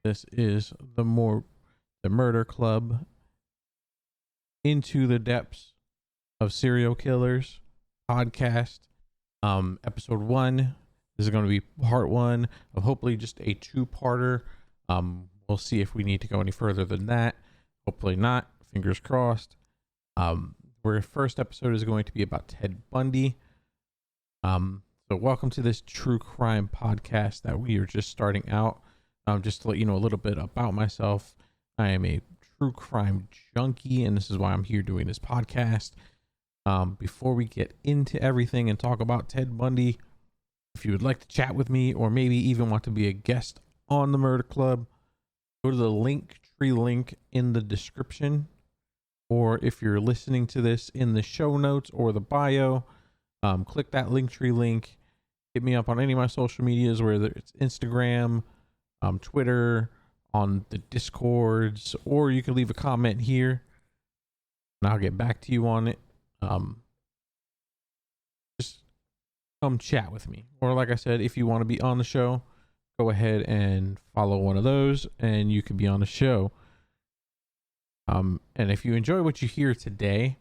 This is the Murder Club, into the depths of serial killers podcast. Episode 1. This is going to be part 1 of hopefully just a 2-parter. We'll see if we need to go any further than that. Hopefully not. Fingers crossed. Our first episode is going to be about Ted Bundy. So welcome to this true crime podcast that we are just starting out. Just to let you know a little bit about myself, I am a true crime junkie, and this is why I'm here doing this podcast. Before we get into everything and talk about Ted Bundy, if you would like to chat with me or maybe even want to be a guest on the Murder Club, go to the Linktree link in the description, or if you're listening to this in the show notes or the bio, click that Linktree link. Hit me up on any of my social medias, whether it's Instagram, Twitter, on the Discords, or you can leave a comment here and I'll get back to you on it. Just come chat with me, or like I said, if you want to be on the show, go ahead and follow one of those and you can be on the show. And if you enjoy what you hear today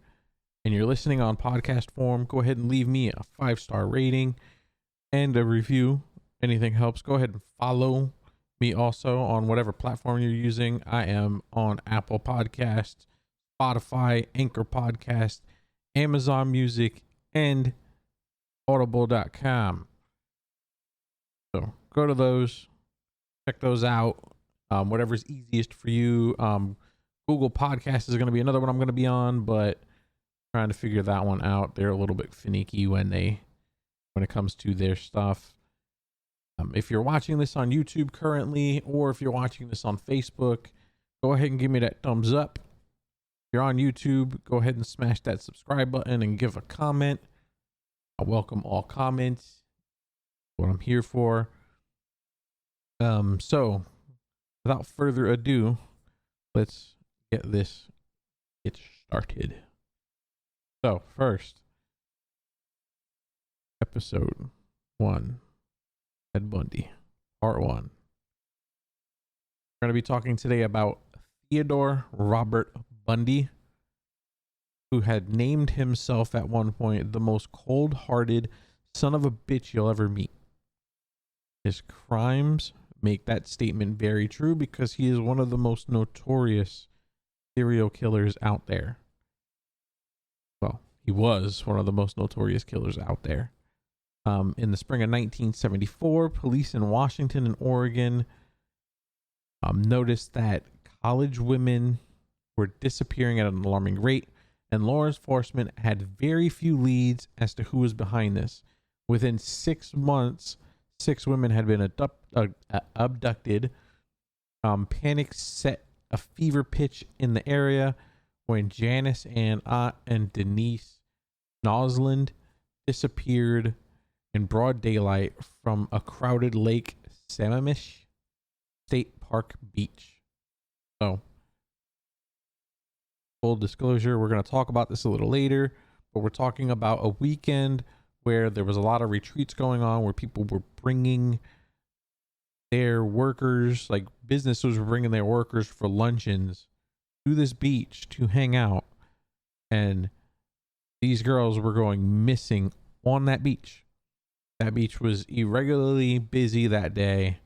and you're listening on podcast form, go ahead and leave me a 5-star rating and a review. Anything helps. Go ahead and follow me also on whatever platform you're using. I am on Apple Podcasts, Spotify, Anchor Podcast, Amazon Music, and audible.com. So go to those, check those out. Whatever's easiest for you. Google Podcast is going to be another one I'm going to be on, but trying to figure that one out. They're a little bit finicky when it comes to their stuff. If you're watching this on YouTube currently, or if you're watching this on Facebook, go ahead and give me that thumbs up. If you're on YouTube, go ahead and smash that subscribe button and give a comment. I welcome all comments. What I'm here for. So without further ado, let's get started. So first, episode 1. Ted Bundy, part 1. We're going to be talking today about Theodore Robert Bundy, who had named himself at one point the most cold-hearted son of a bitch you'll ever meet. His crimes make that statement very true because he is one of the most notorious serial killers out there. Well, he was one of the most notorious killers out there. In the spring of 1974, police in Washington and Oregon noticed that college women were disappearing at an alarming rate, and law enforcement had very few leads as to who was behind this. Within 6 months, 6 women had been abducted. Panic set a fever pitch in the area when Janice and Denise Nosland disappeared in broad daylight from a crowded Lake Sammamish State Park beach. So, full disclosure, we're going to talk about this a little later, but we're talking about a weekend where there was a lot of retreats going on, where people were bringing their workers, like businesses were bringing their workers for luncheons to this beach to hang out, and these girls were going missing on that beach. That beach was irregularly busy that day,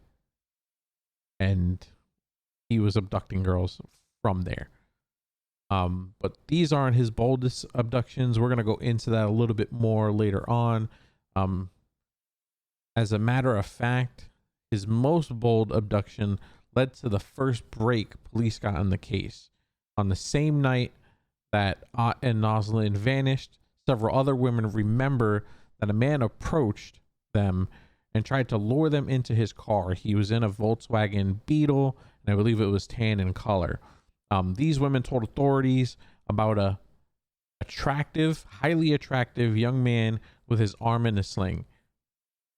and he was abducting girls from there. But these aren't his boldest abductions. We're going to go into that a little bit more later on. As a matter of fact, his most bold abduction led to the first break police got in the case. On the same night that Ott and Nosland vanished, several other women remember that a man approached them and tried to lure them into his car. He was in a Volkswagen Beetle, and I believe it was tan in color. These women told authorities about a highly attractive young man with his arm in a sling.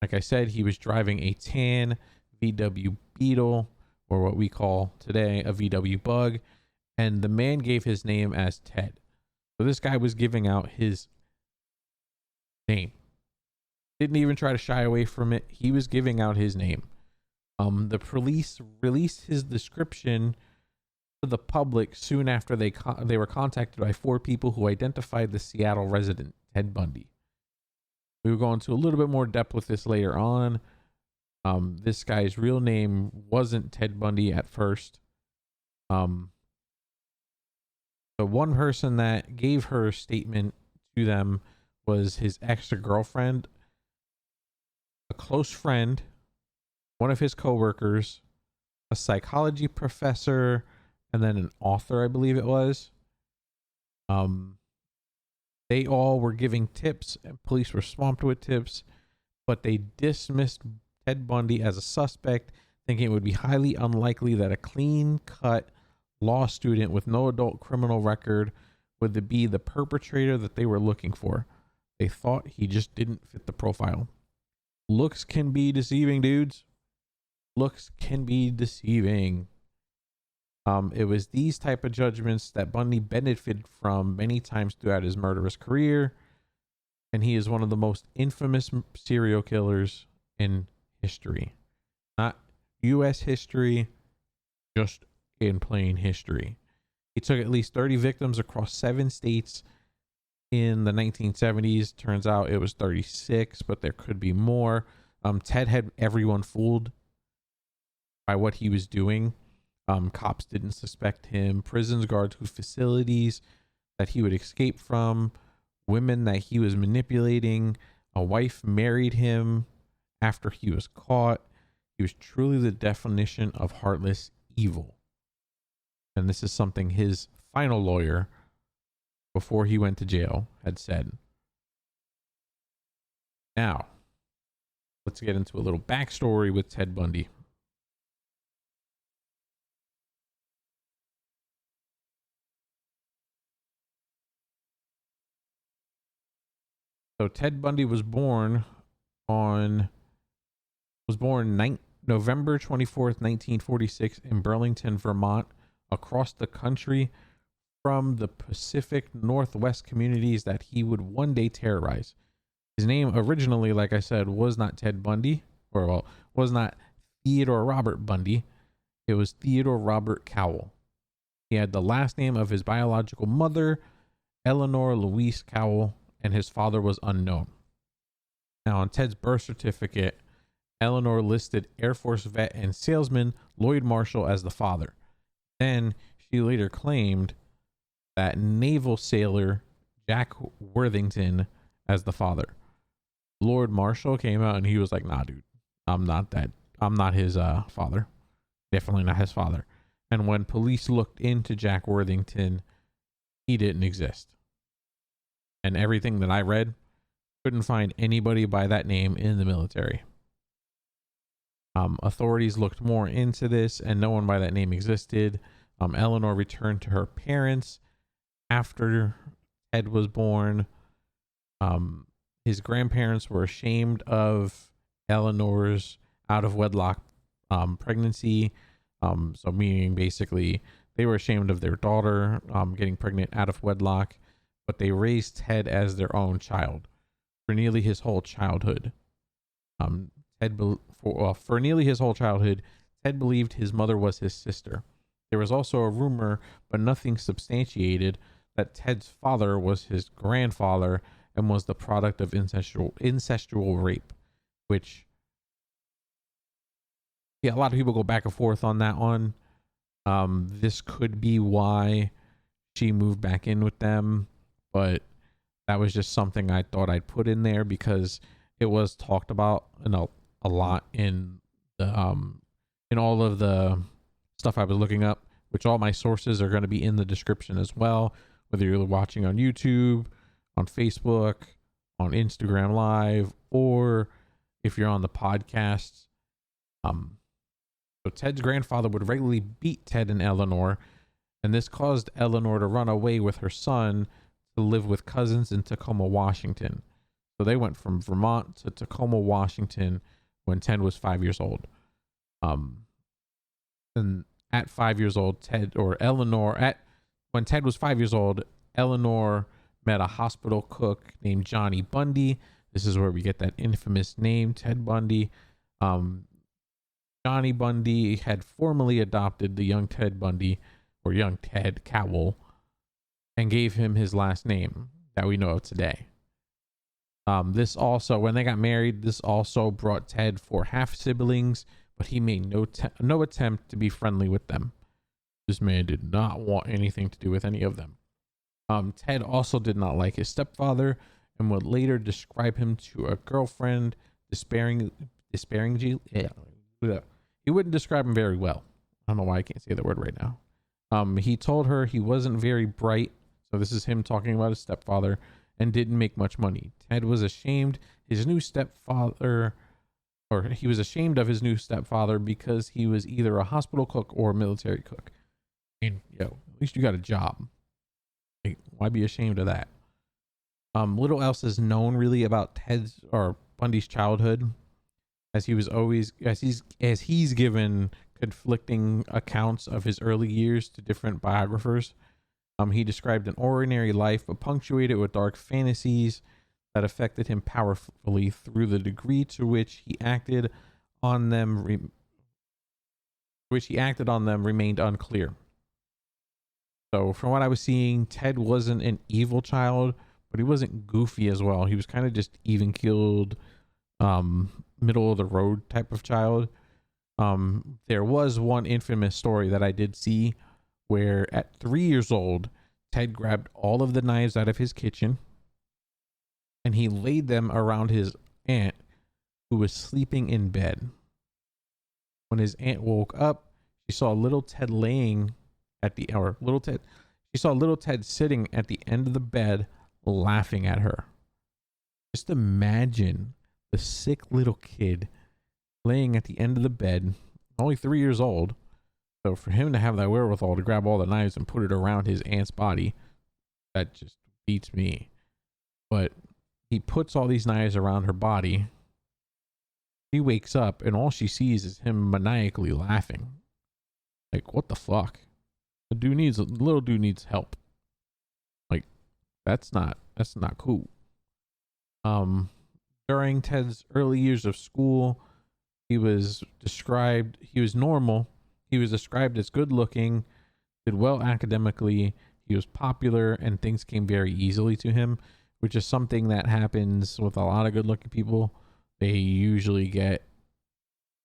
Like I said, he was driving a tan VW Beetle, or what we call today a VW Bug, and the man gave his name as Ted. So this guy was giving out his name. Didn't even try to shy away from it. He was giving out his name. The police released his description to the public soon after they were contacted by 4 people who identified the Seattle resident Ted Bundy. We will go into a little bit more depth with this later on. This guy's real name wasn't Ted Bundy at first. The one person that gave her statement to them was his ex-girlfriend, a close friend, one of his coworkers, a psychology professor, and then an author, I believe it was. They all were giving tips, and police were swamped with tips, but they dismissed Ted Bundy as a suspect, thinking it would be highly unlikely that a clean-cut law student with no adult criminal record would be the perpetrator that they were looking for. They thought he just didn't fit the profile. Looks can be deceiving, dudes. Looks can be deceiving. It was these type of judgments that Bundy benefited from many times throughout his murderous career, and he is one of the most infamous serial killers in history. Not U.S. history, just in plain history. He took at least 30 victims across 7 states in the 1970s. Turns out it was 36, but there could be more. Ted had everyone fooled by what he was doing. Cops didn't suspect him. Prisons guards who facilities that he would escape from. Women that he was manipulating. A wife married him after he was caught. He was truly the definition of heartless evil. And this is something his final lawyer, before he went to jail, had said. Now, let's get into a little backstory with Ted Bundy. So Ted Bundy was born November 24th, 1946 in Burlington, Vermont, across the country from the Pacific Northwest communities that he would one day terrorize. His name originally, like I said, was not Ted Bundy, was not Theodore Robert Bundy. It was Theodore Robert Cowell. He had the last name of his biological mother, Eleanor Louise Cowell, and his father was unknown. Now, on Ted's birth certificate, Eleanor listed Air Force vet and salesman Lloyd Marshall as the father. Then she later claimed that naval sailor Jack Worthington as the father. Lord Marshall came out and he was like, "Nah, dude, I'm not his father. Definitely not his father." And when police looked into Jack Worthington, he didn't exist. And everything that I read, couldn't find anybody by that name in the military. Authorities looked more into this, and no one by that name existed. Eleanor returned to her parents after Ted was born. His grandparents were ashamed of Eleanor's out of wedlock pregnancy. So meaning basically they were ashamed of their daughter getting pregnant out of wedlock, but they raised Ted as their own child for nearly his whole childhood. For nearly his whole childhood, Ted believed his mother was his sister. There was also a rumor, but nothing substantiated, that Ted's father was his grandfather and was the product of incestual rape, which, yeah, a lot of people go back and forth on that one. This could be why she moved back in with them, but that was just something I thought I'd put in there because it was talked about a lot in the in all of the stuff I was looking up, which all my sources are going to be in the description as well, whether you're watching on YouTube, on Facebook, on Instagram Live, or if you're on the podcasts. So Ted's grandfather would regularly beat Ted and Eleanor, and this caused Eleanor to run away with her son to live with cousins in Tacoma, Washington. So they went from Vermont to Tacoma, Washington when Ted was 5 years old. And at 5 years old, when Ted was 5 years old, Eleanor met a hospital cook named Johnny Bundy. This is where we get that infamous name, Ted Bundy. Johnny Bundy had formally adopted the young Ted Bundy, or young Ted Cowell, and gave him his last name that we know of today. This also, when they got married, this also brought Ted 4 half siblings, but he made no attempt to be friendly with them. This man did not want anything to do with any of them. Ted also did not like his stepfather and would later describe him to a girlfriend disparagingly. He wouldn't describe him very well. I don't know why I can't say the word right now. He told her he wasn't very bright. So this is him talking about his stepfather, and didn't make much money. Ted was ashamed his new stepfather, or he was ashamed of his new stepfather because he was either a hospital cook or a military cook. I mean, at least you got a job. Like, why be ashamed of that? Little else is known really about Ted's or Bundy's childhood, as he's given conflicting accounts of his early years to different biographers. He described an ordinary life, but punctuated with dark fantasies that affected him powerfully. Through the degree to which he acted on them, remained unclear. So, from what I was seeing, Ted wasn't an evil child, but he wasn't goofy as well. He was kind of just even-keeled, middle of the road type of child. There was one infamous story that I did see where at 3 years old, Ted grabbed all of the knives out of his kitchen and he laid them around his aunt, who was sleeping in bed. When his aunt woke up, she saw little Ted sitting at the end of the bed laughing at her. Just imagine the sick little kid laying at the end of the bed, only 3 years old. So for him to have that wherewithal to grab all the knives and put it around his aunt's body, that just beats me. But he puts all these knives around her body. She wakes up and all she sees is him maniacally laughing. Like, what the fuck? The little dude needs help. Like, that's not cool. During Ted's early years of school, he was normal. He was described as good looking, did well academically. He was popular and things came very easily to him, which is something that happens with a lot of good looking people. They usually get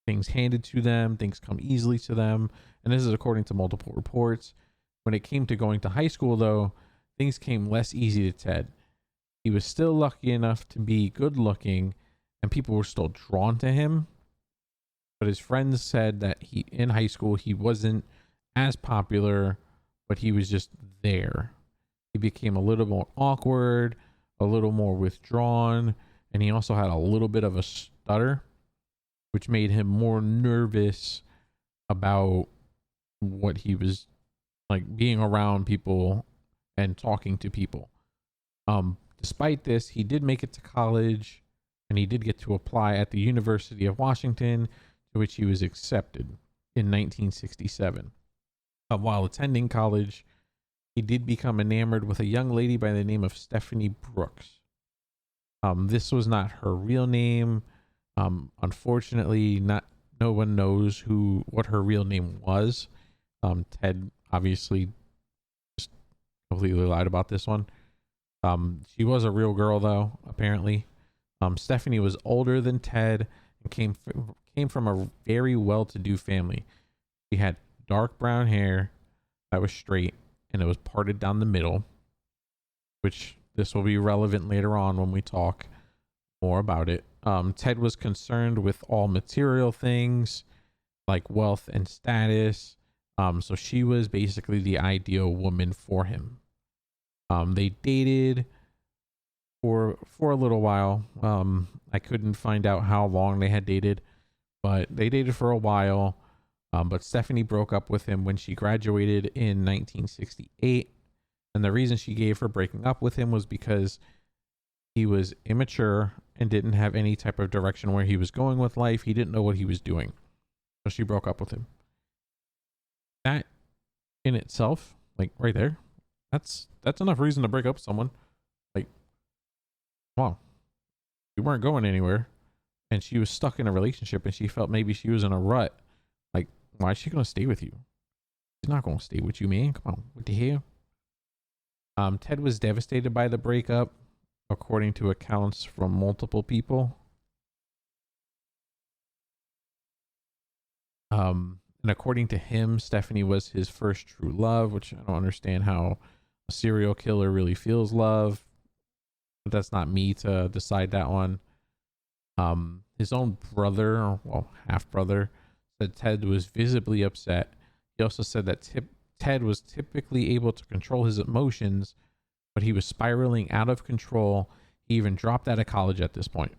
things handed to them. Things come easily to them. And this is according to multiple reports. When it came to going to high school, though, things came less easy to Ted. He was still lucky enough to be good looking and people were still drawn to him. But his friends said that in high school, he wasn't as popular, but he was just there. He became a little more awkward, a little more withdrawn, and he also had a little bit of a stutter, which made him more nervous about what he was like, being around people and talking to people. Despite this, he did make it to college, and he did get to apply at the University of Washington, to which he was accepted in 1967. While attending college, he did become enamored with a young lady by the name of Stephanie Brooks. This was not her real name. Unfortunately, no one knows what her real name was. Ted obviously just completely lied about this one. She was a real girl, though, apparently. Stephanie was older than Ted and came from a very well-to-do family. She had dark brown hair that was straight and it was parted down the middle, which this will be relevant later on when we talk more about it. Ted was concerned with all material things like wealth and status. So she was basically the ideal woman for him. They dated for a little while. I couldn't find out how long they had dated, but they dated for a while. But Stephanie broke up with him when she graduated in 1968. And the reason she gave for breaking up with him was because he was immature and didn't have any type of direction where he was going with life. He didn't know what he was doing. So she broke up with him. That in itself, like right there, that's enough reason to break up with someone. Like, wow, we weren't going anywhere and she was stuck in a relationship and she felt maybe she was in a rut. Why is she gonna stay with you? She's not gonna stay with you, man. Come on, what the hell? Ted was devastated by the breakup, according to accounts from multiple people. And according to him, Stephanie was his first true love, which I don't understand how a serial killer really feels love, but that's not me to decide that one. His own brother, well, half brother, said Ted was visibly upset. He also said that Ted was typically able to control his emotions, but he was spiraling out of control. He even dropped out of college at this point.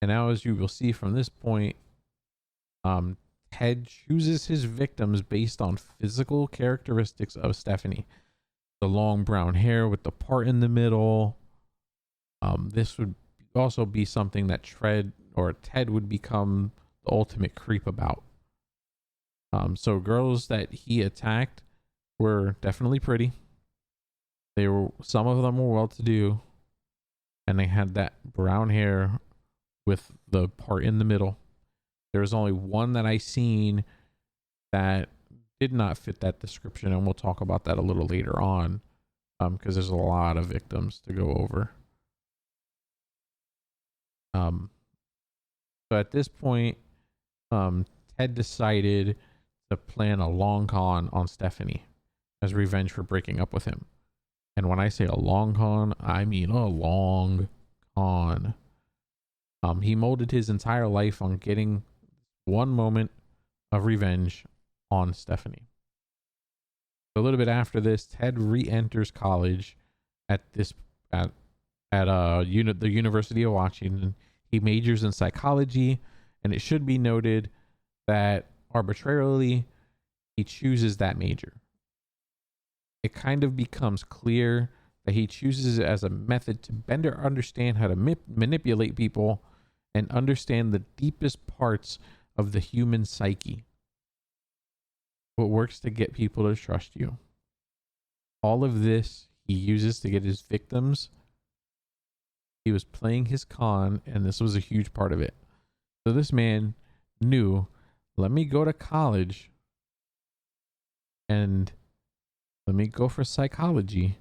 And now, as you will see from this point, Ted chooses his victims based on physical characteristics of Stephanie. The long brown hair with the part in the middle. This would also be something that Ted would become the ultimate creep about. So girls that he attacked were definitely pretty. Some of them were well-to-do, and they had that brown hair with the part in the middle. There was only one that I seen that did not fit that description, and we'll talk about that a little later on, because there's a lot of victims to go over. So at this point, Ted decided to plan a long con on Stephanie as revenge for breaking up with him. And when I say a long con, I mean a long con. He molded his entire life on getting one moment of revenge on Stephanie. A little bit after this, Ted re-enters college at the University of Washington. He majors in psychology, and it should be noted that arbitrarily he chooses that major. It kind of becomes clear that he chooses it as a method to better understand how to manipulate people and understand the deepest parts of the human psyche. What works to get people to trust you. All of this he uses to get his victims. He was playing his con, and this was a huge part of it. So this man knew, let me go to college and let me go for psychology.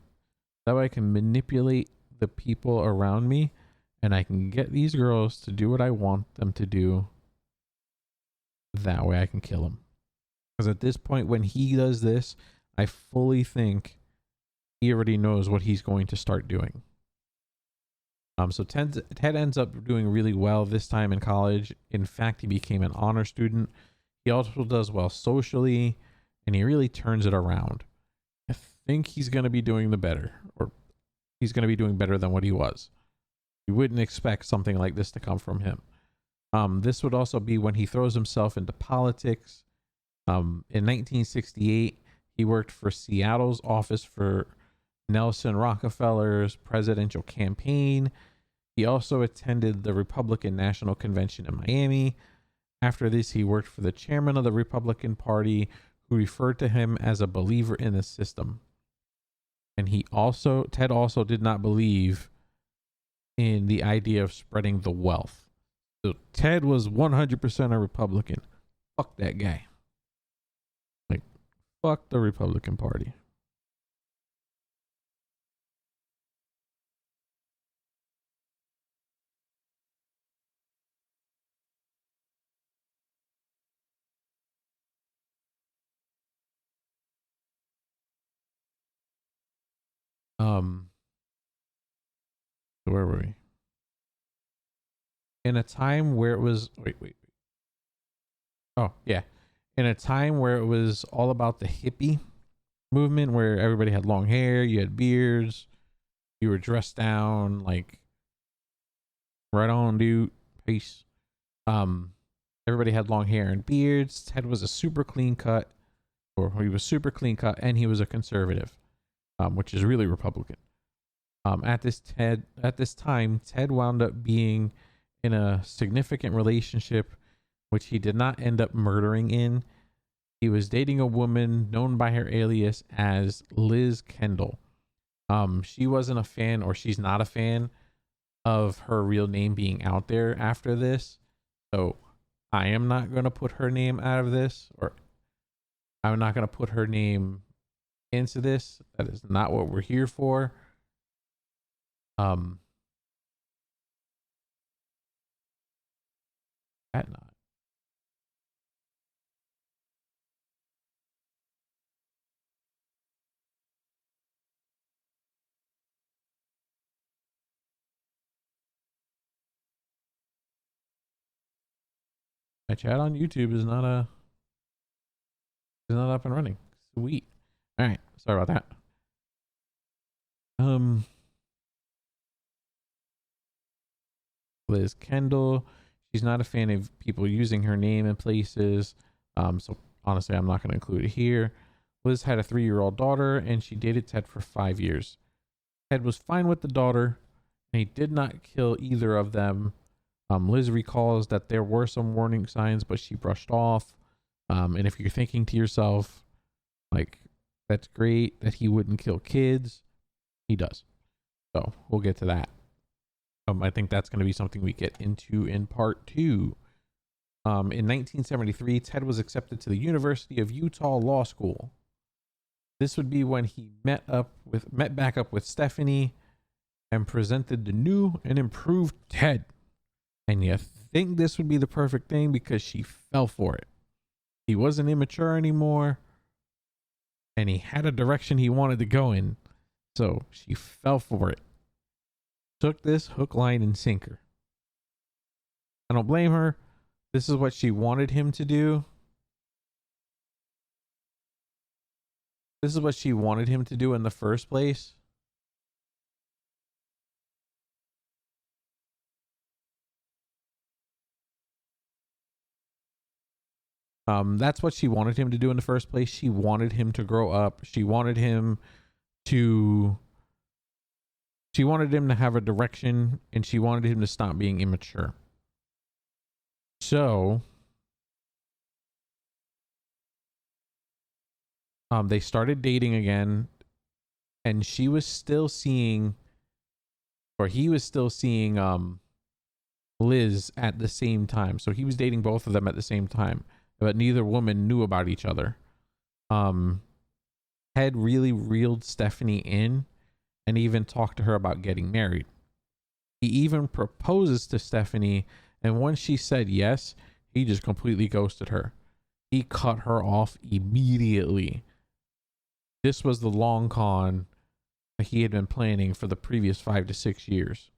That way I can manipulate the people around me, and I can get these girls to do what I want them to do. That way I can kill them. Because at this point, when he does this, I fully think he already knows what he's going to start doing. So Ted ends up doing really well this time in college. In fact, he became an honor student. He also does well socially, and he really turns it around. I think he's going to be doing better than what he was. You wouldn't expect something like this to come from him. This would also be when he throws himself into politics. In 1968, he worked for Seattle's office for Nelson Rockefeller's presidential campaign. He also attended the Republican National Convention in Miami. After this, he worked for the chairman of the Republican Party, who referred to him as a believer in the system. And Ted also did not believe in the idea of spreading the wealth. So Ted was 100% a Republican. Fuck that guy. Like, fuck the Republican Party. Where were we? In a time where it was wait. Oh, yeah. In a time where it was all about the hippie movement, where everybody had long hair, you had beards, you were dressed down, like, right on, dude. Peace. Everybody had long hair and beards. Ted was a super clean cut, and he was a conservative, which is really Republican. At this time, Ted wound up being in a significant relationship, which he did not end up murdering in. He was dating a woman known by her alias as Liz Kendall. She wasn't a fan, or she's not a fan of her real name being out there after this. So I am not going to put her name out of this, or I'm not going to put her name into this. That is not what we're here for. That not. My chat on YouTube is not up and running. Sweet. All right. Sorry about that. Liz Kendall. She's not a fan of people using her name in places. So honestly, I'm not going to include it here. Liz had a 3-year-old daughter, and she dated Ted for 5 years. Ted was fine with the daughter, and he did not kill either of them. Liz recalls that there were some warning signs, but she brushed off. And if you're thinking to yourself, like, that's great that he wouldn't kill kids, he does. So we'll get to that. I think that's going to be something we get into in part 2. In 1973, Ted was accepted to the University of Utah Law School. This would be when he met back up with Stephanie and presented the new and improved Ted. And you think this would be the perfect thing because she fell for it. He wasn't immature anymore, and he had a direction he wanted to go in, so she fell for it. Took this hook, line, and sinker. I don't blame her. This is what she wanted him to do. This is what she wanted him to do in the first place. That's what she wanted him to do in the first place. She wanted him to grow up. She wanted him to have a direction, and she wanted him to stop being immature. So they started dating again, and he was still seeing Liz at the same time. So he was dating both of them at the same time, but neither woman knew about each other. Ted really reeled Stephanie in and even talked to her about getting married. He even proposes to Stephanie, and once she said yes, he just completely ghosted her. He cut her off immediately. This was the long con that he had been planning for the previous 5 to 6 years.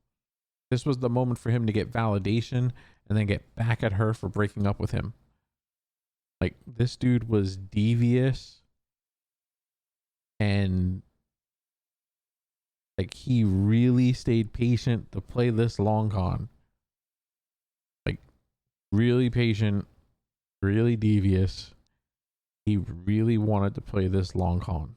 This was the moment for him to get validation and then get back at her for breaking up with him. Like, this dude was devious, and like, he really stayed patient to play this long con. Like, really patient, really devious. He really wanted to play this long con.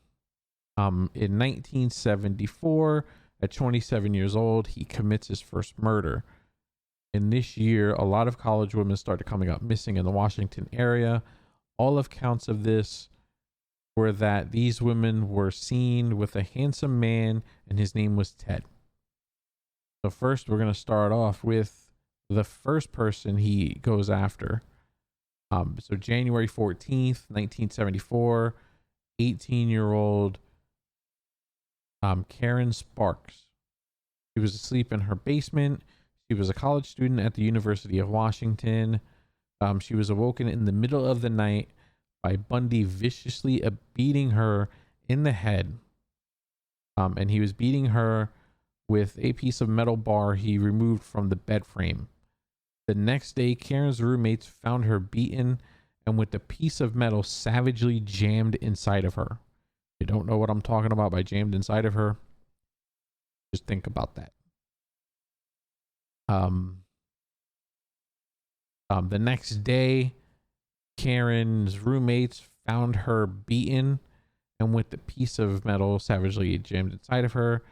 In 1974, at 27 years old, he commits his first murder. In this year, a lot of college women started coming up missing in the Washington area. All of counts of this were that these women were seen with a handsome man, and his name was Ted. So first, we're going to start off with the first person he goes after. So January 14th, 1974, 18-year-old Karen Sparks. She was asleep in her basement. She was a college student at the University of Washington. She was awoken in the middle of the night by Bundy viciously beating her in the head. And he was beating her with a piece of metal bar he removed from the bed frame. The next day, Karen's roommates found her beaten and with a piece of metal savagely jammed inside of her. If you don't know what I'm talking about by jammed inside of her, just think about that. The next day, Karen's roommates found her beaten and with the piece of metal savagely jammed inside of her,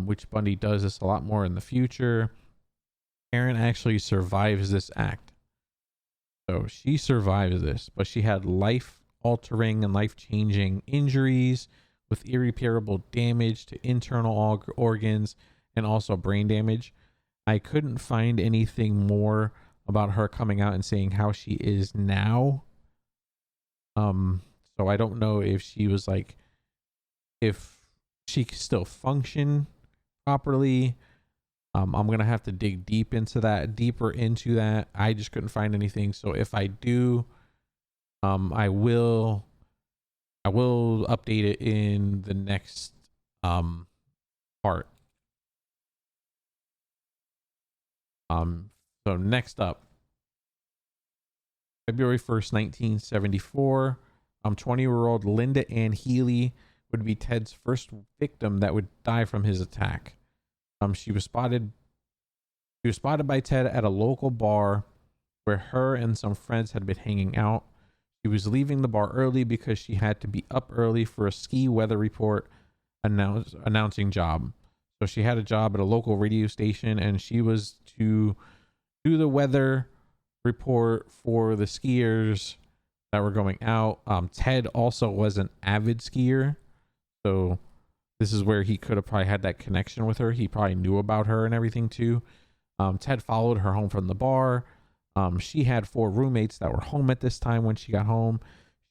which Bundy does this a lot more in the future. Karen actually survives this act. So she survives this, but she had life-altering and life-changing injuries with irreparable damage to internal organs and also brain damage. I couldn't find anything more about her coming out and saying how she is now. So I don't know if she was like, if she can still function properly. I'm gonna have to dig deeper into that. I just couldn't find anything. So if I do, I will update it in the next part. So next up, February 1st, 1974, 20-year-old Linda Ann Healy would be Ted's first victim that would die from his attack. She was spotted by Ted at a local bar where her and some friends had been hanging out. She was leaving the bar early because she had to be up early for a ski weather report announcing job. So she had a job at a local radio station, and she was to do the weather report for the skiers that were going out. Ted also was an avid skier, so this is where he could have probably had that connection with her. He probably knew about her and everything too. Ted followed her home from the bar. She had 4 roommates that were home at this time when she got home.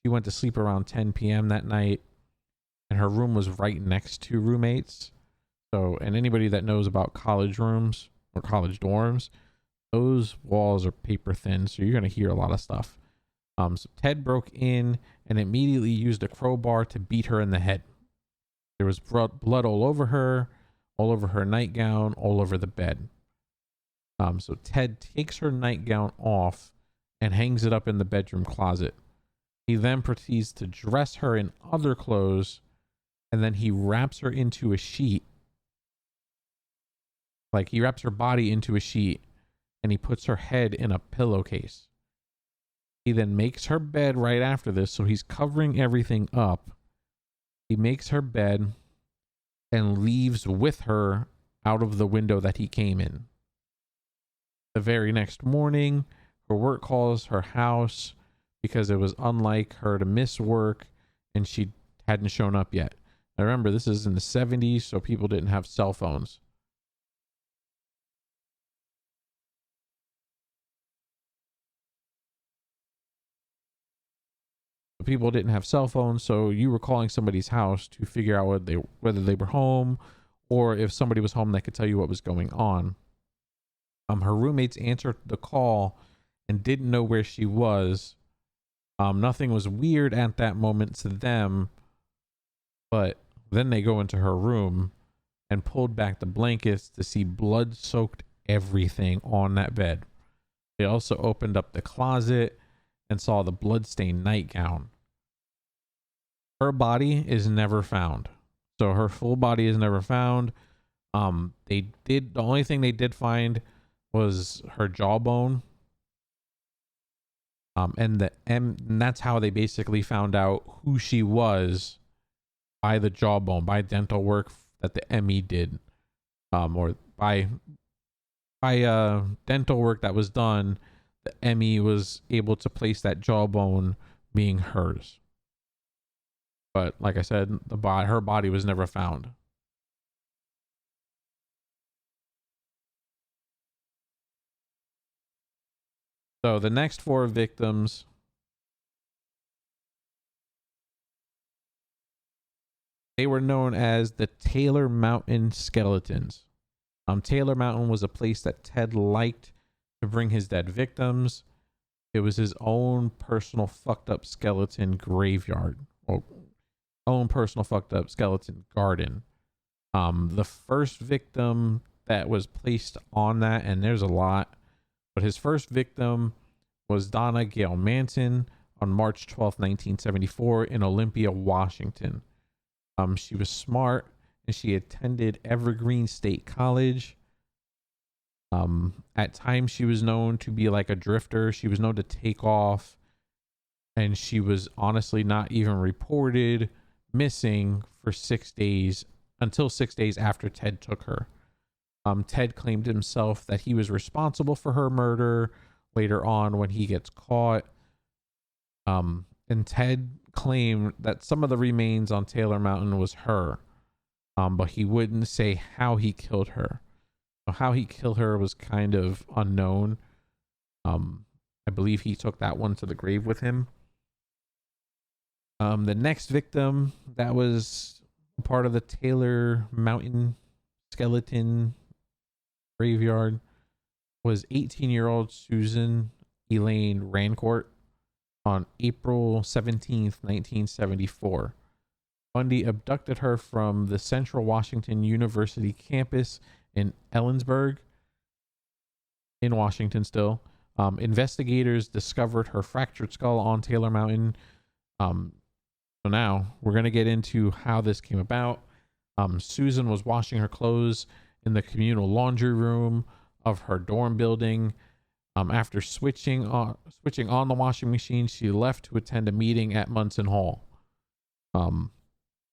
She went to sleep around 10 p.m. that night, and her room was right next to roommates. So, and anybody that knows about college rooms or college dorms, those walls are paper thin, so you're going to hear a lot of stuff. So Ted broke in and immediately used a crowbar to beat her in the head. There was blood all over her nightgown, all over the bed. So Ted takes her nightgown off and hangs it up in the bedroom closet. He then proceeds to dress her in other clothes, and then he wraps her into a sheet. Like, he wraps her body into a sheet, and he puts her head in a pillowcase. He then makes her bed right after this, so he's covering everything up. He makes her bed and leaves with her out of the window that he came in. The very next morning, her work calls her house because it was unlike her to miss work, and she hadn't shown up yet. Now remember, this is in the 70s, so people didn't have cell phones. People didn't have cell phones, so you were calling somebody's house to figure out whether they were home, or if somebody was home that could tell you what was going on. Her roommates answered the call and didn't know where she was. Nothing was weird at that moment to them, but then they go into her room and pulled back the blankets to see blood-soaked everything on that bed. They also opened up the closet and saw the blood-stained nightgown. Her body is never found. So her full body is never found. The only thing they did find was her jawbone. And that's how they basically found out who she was, by the jawbone, by dental work that the ME did, or by dental work that was done. The ME was able to place that jawbone being hers. But like I said, her body was never found. So the next 4 victims, they were known as the Taylor Mountain Skeletons. Taylor Mountain was a place that Ted liked to bring his dead victims. It was his own personal fucked up skeleton graveyard, or own personal fucked up skeleton garden. The first victim that was placed on that, and there's a lot, but his first victim was Donna Gail Manson on March 12th, 1974 in Olympia, Washington. She was smart, and she attended Evergreen State College. At times she was known to be like a drifter. She was known to take off, and she was honestly not even reported missing for 6 days, until 6 days after Ted took her. Ted claimed himself that he was responsible for her murder later on when he gets caught. And Ted claimed that some of the remains on Taylor Mountain was her, but he wouldn't say how he killed her. So how he killed her was kind of unknown. I believe he took that one to the grave with him. The next victim that was part of the Taylor Mountain skeleton graveyard was 18-year-old Susan Elaine Rancourt on April 17th, 1974. Bundy abducted her from the Central Washington University campus in Ellensburg, in Washington still. Investigators discovered her fractured skull on Taylor Mountain. So now we're going to get into how this came about. Susan was washing her clothes in the communal laundry room of her dorm building. After switching on the washing machine, she left to attend a meeting at Munson Hall.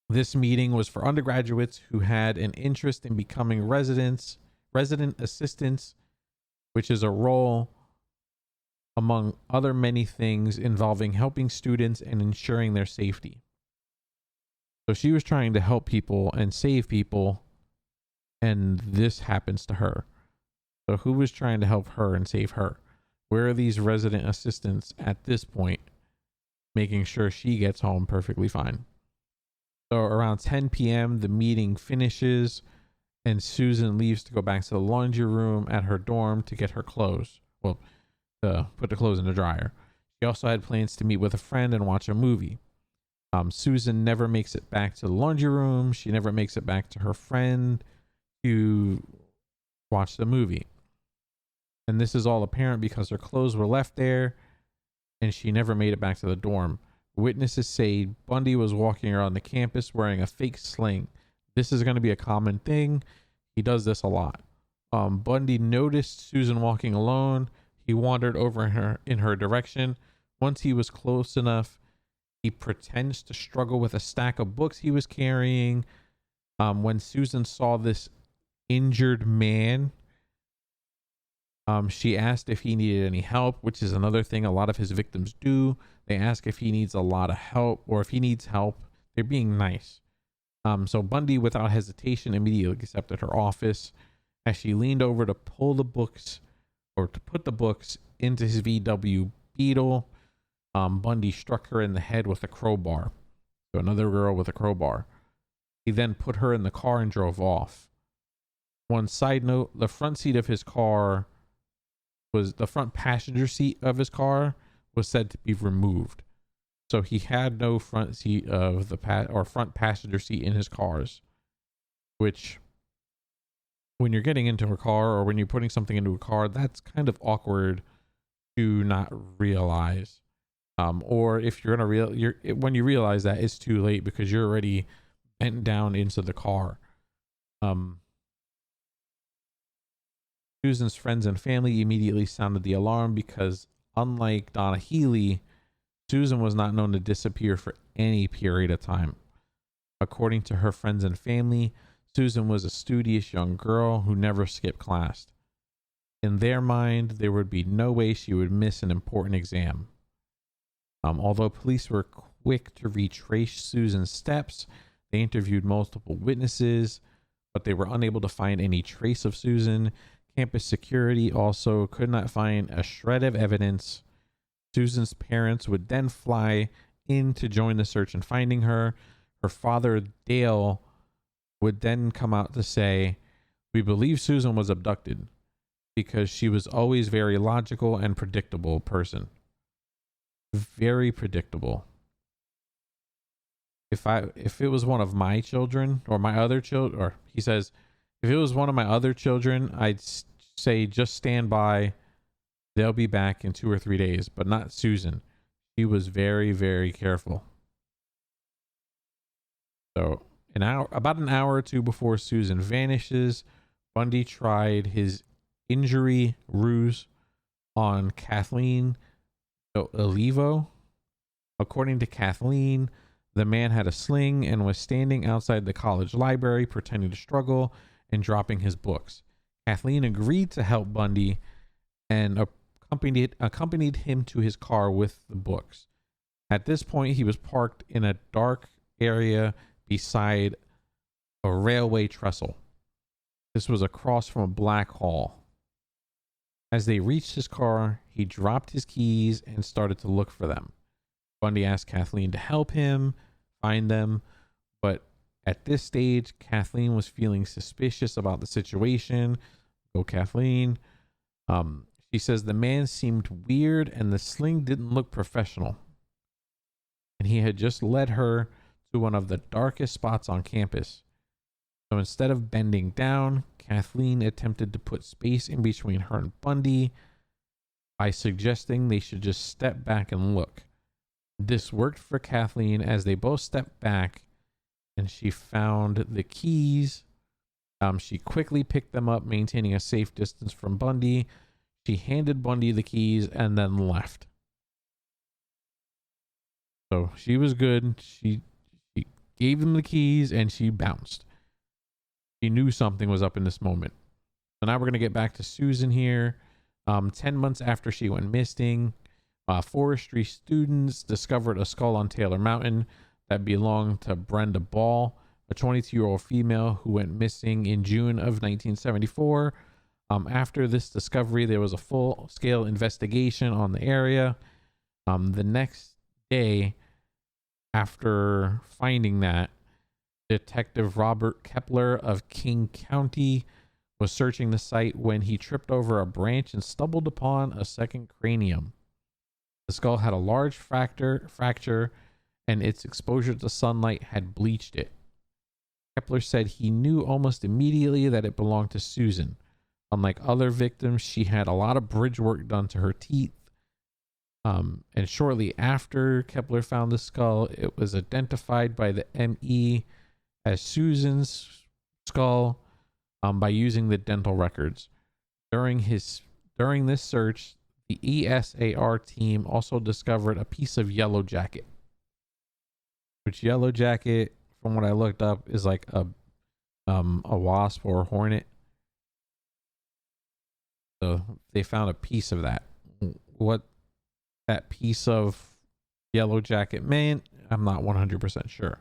This meeting was for undergraduates who had an interest in becoming resident assistants, which is a role among other many things involving helping students and ensuring their safety. So she was trying to help people and save people, and this happens to her. So who was trying to help her and save her? Where are these resident assistants at this point, making sure she gets home perfectly fine? So around 10 p.m., the meeting finishes, and Susan leaves to go back to the laundry room at her dorm to get her clothes. Well, to put the clothes in the dryer. She also had plans to meet with a friend and watch a movie. Susan never makes it back to the laundry room. She never makes it back to her friend to watch the movie. And this is all apparent because her clothes were left there and she never made it back to the dorm. Witnesses say Bundy was walking around the campus wearing a fake sling. This is going to be a common thing. He does this a lot. Bundy noticed Susan walking alone. He wandered over in her direction. Once he was close enough, he pretends to struggle with a stack of books he was carrying. When Susan saw this injured man, she asked if he needed any help, which is another thing a lot of his victims do. They ask if he needs a lot of help, or if he needs help. They're being nice. So Bundy, without hesitation, immediately accepted her office. As she leaned over to pull the books, or to put the books into his VW Beetle, Bundy struck her in the head with a crowbar. So another girl with a crowbar. He then put her in the car and drove off. One side note, the front passenger seat of his car was said to be removed. So he had no front seat of the front passenger seat in his cars, which, when you're getting into a car or when you're putting something into a car, that's kind of awkward to not realize. Or if you're when you realize that, it's too late because you're already bent down into the car. Susan's friends and family immediately sounded the alarm because, unlike Donna Healy, Susan was not known to disappear for any period of time. According to her friends and family, Susan was a studious young girl who never skipped class. In their mind, there would be no way she would miss an important exam. Although police were quick to retrace Susan's steps, they interviewed multiple witnesses, but they were unable to find any trace of Susan. Campus security also could not find a shred of evidence. Susan's parents would then fly in to join the search in finding her. Her father, Dale, would then come out to say, "We believe Susan was abducted because she was always very logical and predictable person." Very predictable. If it was one of my children or my other children, or he says, if it was one of my other children, I'd say just stand by. They'll be back in 2 or 3 days, but not Susan. She was very, very careful. So about an hour or two before Susan vanishes, Bundy tried his injury ruse on Kathleen Olivo. According to Kathleen, the man had a sling and was standing outside the college library pretending to struggle and dropping his books. Kathleen agreed to help Bundy and accompanied him to his car with the books. At this point, he was parked in a dark area beside a railway trestle. This was across from a black hole. As they reached his car, he dropped his keys and started to look for them. Bundy asked Kathleen to help him find them, but at this stage, Kathleen was feeling suspicious about the situation. Go Kathleen. She says the man seemed weird and the sling didn't look professional. And he had just led her to one of the darkest spots on campus. So instead of bending down, Kathleen attempted to put space in between her and Bundy by suggesting they should just step back and look. This worked for Kathleen as they both stepped back and she found the keys. She quickly picked them up, maintaining a safe distance from Bundy. She handed Bundy the keys and then left. So she was good. She gave him the keys and she bounced. She knew something was up in this moment. So now we're going to get back to Susan here. 10 months after she went missing, forestry students discovered a skull on Taylor Mountain that belonged to Brenda Ball, a 22-year-old female who went missing in June of 1974. After this discovery, there was a full-scale investigation on the area. The next day after finding that, Detective Robert Kepler of King County was searching the site when he tripped over a branch and stumbled upon a second cranium. The skull had a large fracture and its exposure to sunlight had bleached it. Kepler said he knew almost immediately that it belonged to Susan. Unlike other victims, she had a lot of bridge work done to her teeth. And shortly after Kepler found the skull, it was identified by the ME as Susan's skull by using the dental records. During this search, the ESAR team also discovered a piece of yellow jacket. Which yellow jacket, from what I looked up, is like a wasp or a hornet. So they found a piece of that. What that piece of yellow jacket meant, I'm not 100% sure.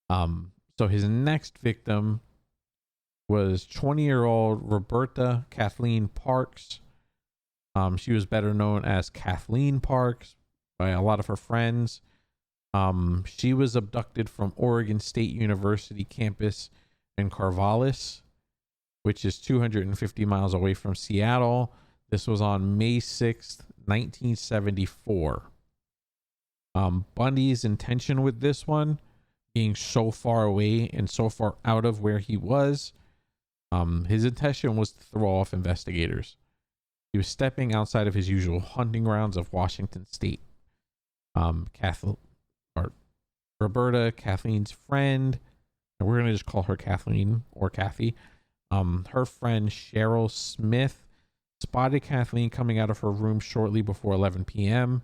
So his next victim was 20-year-old Roberta Kathleen Parks. She was better known as Kathleen Parks by a lot of her friends. She was abducted from Oregon State University campus in Corvallis, which is 250 miles away from Seattle. This was on May 6th, 1974. Bundy's intention with this one, being so far away and so far out of where he was, his intention was to throw off investigators. He was stepping outside of his usual hunting grounds of Washington State. Roberta, Kathleen's friend, and we're going to just call her Kathleen or Kathy. Her friend Cheryl Smith spotted Kathleen coming out of her room shortly before 11 p.m.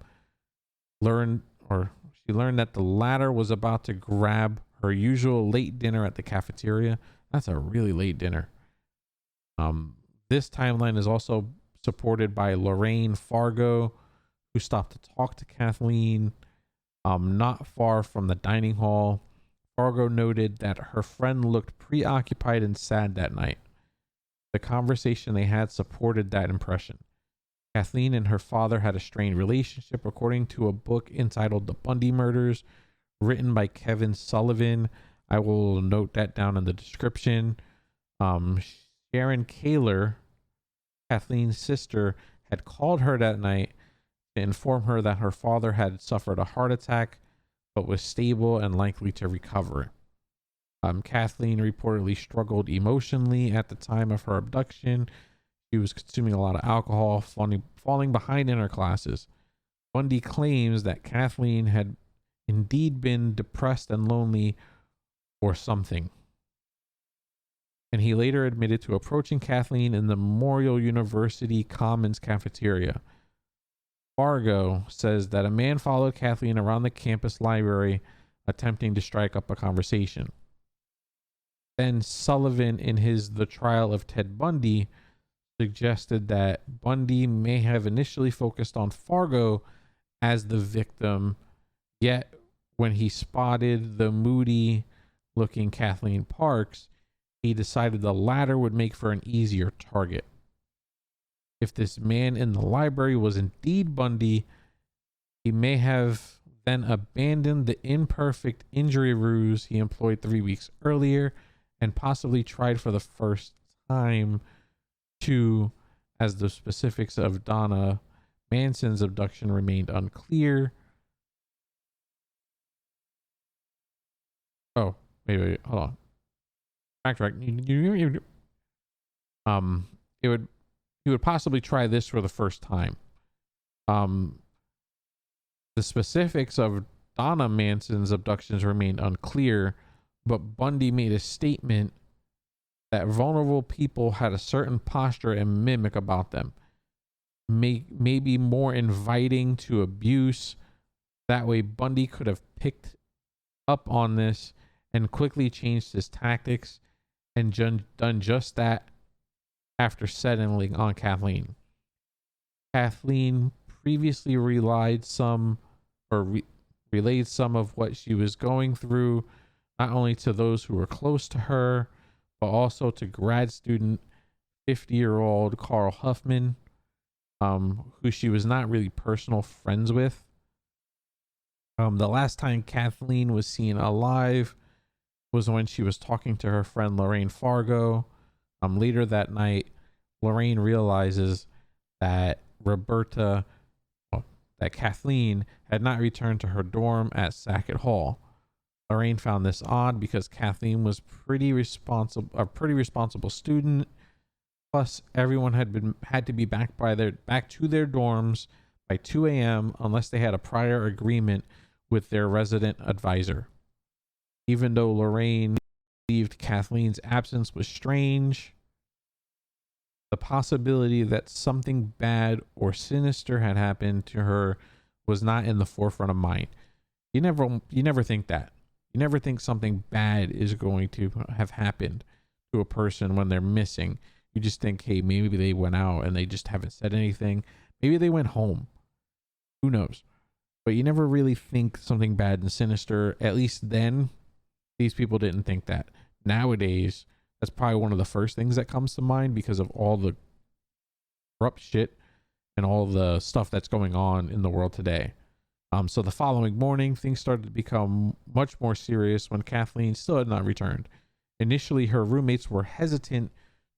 She learned that the latter was about to grab her usual late dinner at the cafeteria. That's a really late dinner. This timeline is also supported by Lorraine Fargo, who stopped to talk to Kathleen not far from the dining hall. Fargo noted that her friend looked preoccupied and sad that night. The conversation they had supported that impression. Kathleen and her father had a strained relationship, according to a book entitled The Bundy Murders, written by Kevin Sullivan. I will note that down in the description. Sharon Kaler, Kathleen's sister, had called her that night to inform her that her father had suffered a heart attack but was stable and likely to recover. Kathleen reportedly struggled emotionally at the time of her abduction. She was consuming a lot of alcohol, falling behind in her classes. Bundy claims that Kathleen had indeed been depressed and lonely or something. And he later admitted to approaching Kathleen in the Memorial University Commons cafeteria. Fargo says that a man followed Kathleen around the campus library, attempting to strike up a conversation. Ben Sullivan, in his The Trial of Ted Bundy, suggested that Bundy may have initially focused on Fargo as the victim, yet when he spotted the moody-looking Kathleen Parks, he decided the latter would make for an easier target. If this man in the library was indeed Bundy, he may have then abandoned the imperfect injury ruse he employed 3 weeks earlier and possibly tried for the first time to, as the specifics of Donna Manson's abduction remained unclear. Oh, wait, hold on. Backtrack. He would possibly try this for the first time. The specifics of Donna Manson's abductions remained unclear, but Bundy made a statement that vulnerable people had a certain posture and mimic about them, maybe more inviting to abuse. That way, Bundy could have picked up on this and quickly changed his tactics and done just that after settling on Kathleen. Kathleen previously relayed some of what she was going through, not only to those who were close to her, but also to grad student 50-year-old Carl Huffman, who she was not really personal friends with. The last time Kathleen was seen alive was when she was talking to her friend Lorraine Fargo. Later that night, Lorraine realizes that Kathleen had not returned to her dorm at Sackett Hall. Lorraine found this odd because Kathleen was a pretty responsible student. Plus, everyone had to be back to their dorms by 2 a.m. unless they had a prior agreement with their resident advisor. Even though Lorraine believed Kathleen's absence was strange, the possibility that something bad or sinister had happened to her was not in the forefront of mind. You never think that. You never think something bad is going to have happened to a person when they're missing. You just think, hey, maybe they went out and they just haven't said anything. Maybe they went home. Who knows? But you never really think something bad and sinister. At least then, these people didn't think that. Nowadays, that's probably one of the first things that comes to mind because of all the corrupt shit and all the stuff that's going on in the world today. So the following morning, things started to become much more serious when Kathleen still had not returned. Initially, her roommates were hesitant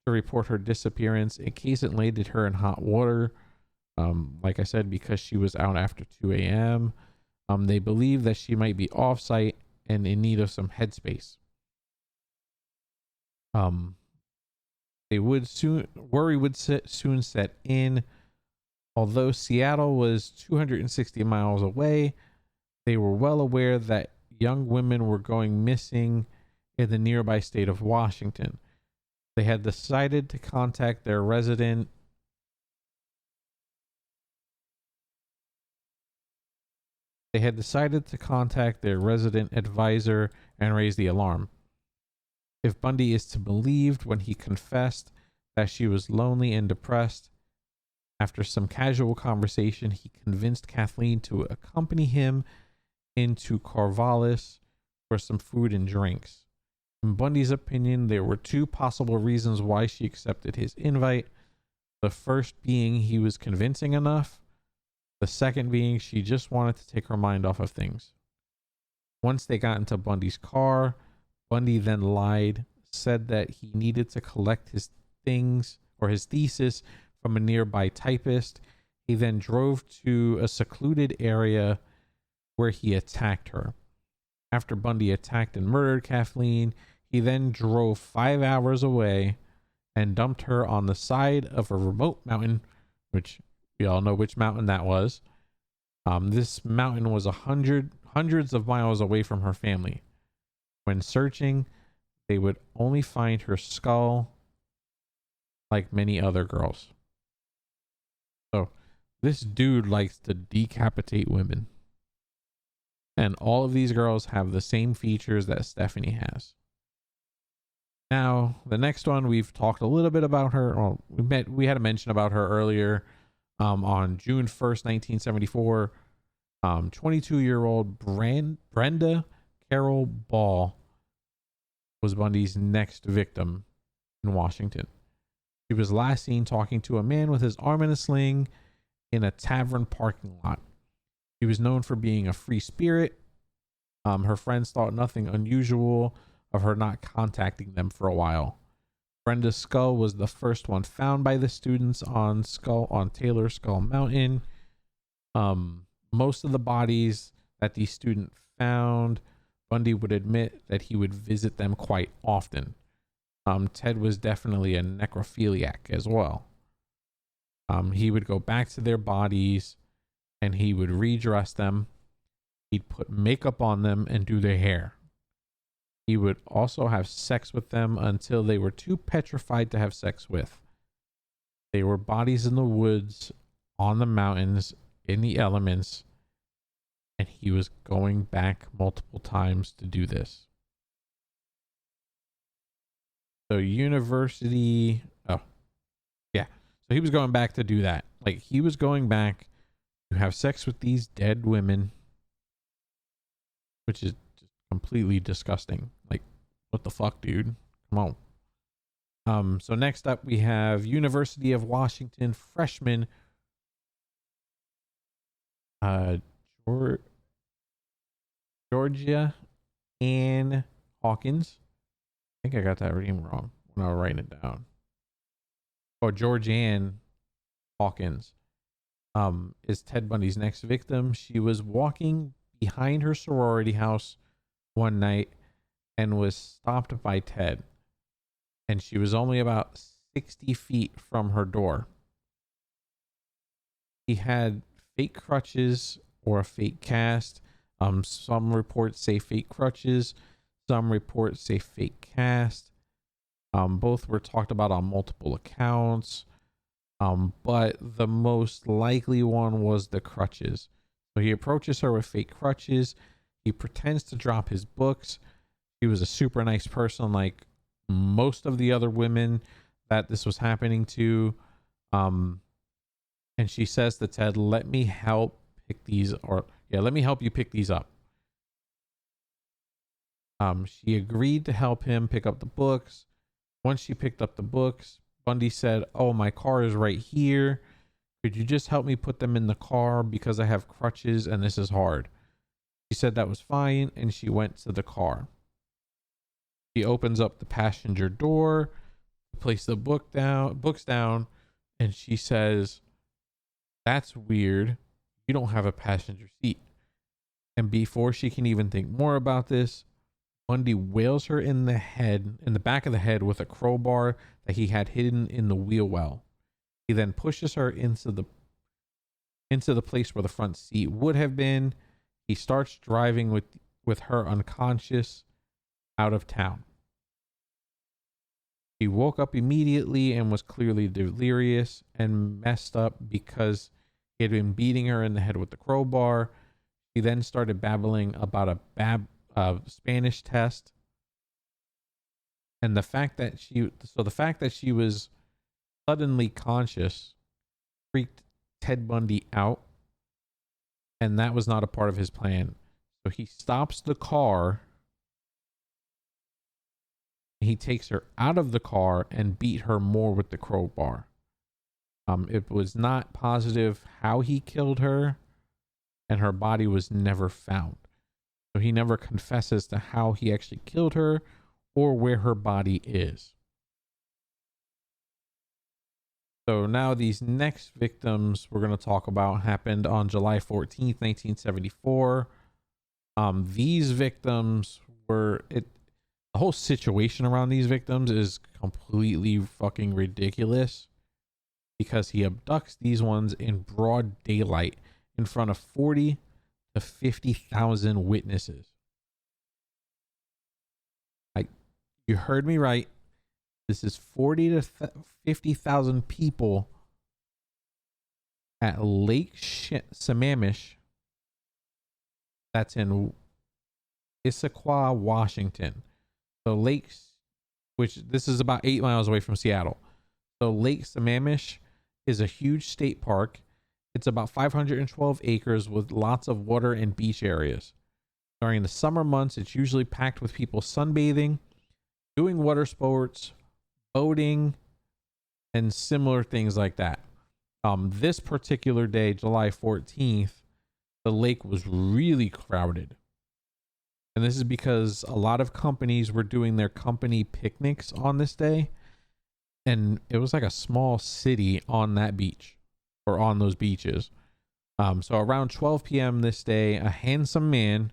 to report her disappearance in case it landed her in hot water. Like I said, because she was out after 2 a.m. They believed that she might be off-site and in need of some headspace. Worry would soon set in. Although Seattle was 260 miles away, they were well aware that young women were going missing in the nearby state of Washington. They had decided to contact their resident advisor and raise the alarm. If Bundy is to be believed, when he confessed that she was lonely and depressed, after some casual conversation, he convinced Kathleen to accompany him into Corvallis for some food and drinks. In Bundy's opinion, there were two possible reasons why she accepted his invite. The first being he was convincing enough. The second being she just wanted to take her mind off of things. Once they got into Bundy's car, Bundy then lied, said that he needed to collect his things or his thesis from a nearby typist. He then drove to a secluded area where he attacked her. After Bundy attacked and murdered Kathleen, he then drove 5 hours away and dumped her on the side of a remote mountain, which we all know which mountain that was. This mountain was hundreds of miles away from her family. When searching, they would only find her skull, like many other girls. So this dude likes to decapitate women. And all of these girls have the same features that Stephanie has. Now, the next one, we've talked a little bit about her. Well, we had a mention about her earlier. On June 1st, 1974, 22-year-old Brenda Carol Ball was Bundy's next victim in Washington. She was last seen talking to a man with his arm in a sling in a tavern parking lot. She was known for being a free spirit. Her friends thought nothing unusual of her not contacting them for a while. Brenda's skull was the first one found by the students on Taylor Skull Mountain. Most of the bodies that the student found, Bundy would admit that he would visit them quite often. Ted was definitely a necrophiliac as well. He would go back to their bodies and he would redress them. He'd put makeup on them and do their hair. He would also have sex with them until they were too petrified to have sex with. They were bodies in the woods, on the mountains, in the elements, and he was going back multiple times to do this. So university, so he was going back to do that. Like, he was going back to have sex with these dead women, which is just completely disgusting. Like, what the fuck, dude? Come on. So next up we have University of Washington freshman Georgia Ann Hawkins. I think I got that name wrong when I was writing it down. Oh, Georgianne Hawkins is Ted Bundy's next victim. She was walking behind her sorority house one night and was stopped by Ted. And she was only about 60 feet from her door. He had fake crutches or a fake cast. Some reports say fake crutches. Some reports say fake cast. Both were talked about on multiple accounts. But the most likely one was the crutches. So he approaches her with fake crutches. He pretends to drop his books. He was a super nice person, like most of the other women that this was happening to. And she says to Ted, let me help you pick these up. She agreed to help him pick up the books. Once she picked up the books, Bundy said, oh, my car is right here. Could you just help me put them in the car because I have crutches and this is hard? She said that was fine, and she went to the car. She opens up the passenger door, place the books down, and she says, that's weird. You don't have a passenger seat. And before she can even think more about this, Bundy wails her in the back of the head with a crowbar that he had hidden in the wheel well. He then pushes her into the place where the front seat would have been. He starts driving with her unconscious out of town. He woke up immediately and was clearly delirious and messed up because he had been beating her in the head with the crowbar. He then started babbling about a Spanish test, and the fact that she was suddenly conscious freaked Ted Bundy out, and that was not a part of his plan. So he stops the car. He takes her out of the car and beat her more with the crowbar. It was not positive how he killed her, and her body was never found. So he never confesses to how he actually killed her or where her body is. So now these next victims we're going to talk about happened on July 14th, 1974. These victims the whole situation around these victims is completely fucking ridiculous, because he abducts these ones in broad daylight in front of 40 to 50,000 witnesses. You heard me right. This is 40 to 50,000 people at Lake Sammamish. That's in Issaquah, Washington. So this is about 8 miles away from Seattle. So Lake Sammamish is a huge state park. It's about 512 acres with lots of water and beach areas. During the summer months, it's usually packed with people sunbathing, doing water sports, boating, and similar things like that. This particular day, July 14th, the lake was really crowded. And this is because a lot of companies were doing their company picnics on this day. And it was like a small city on that beach, or on those beaches. So around 12 p.m. this day, a handsome man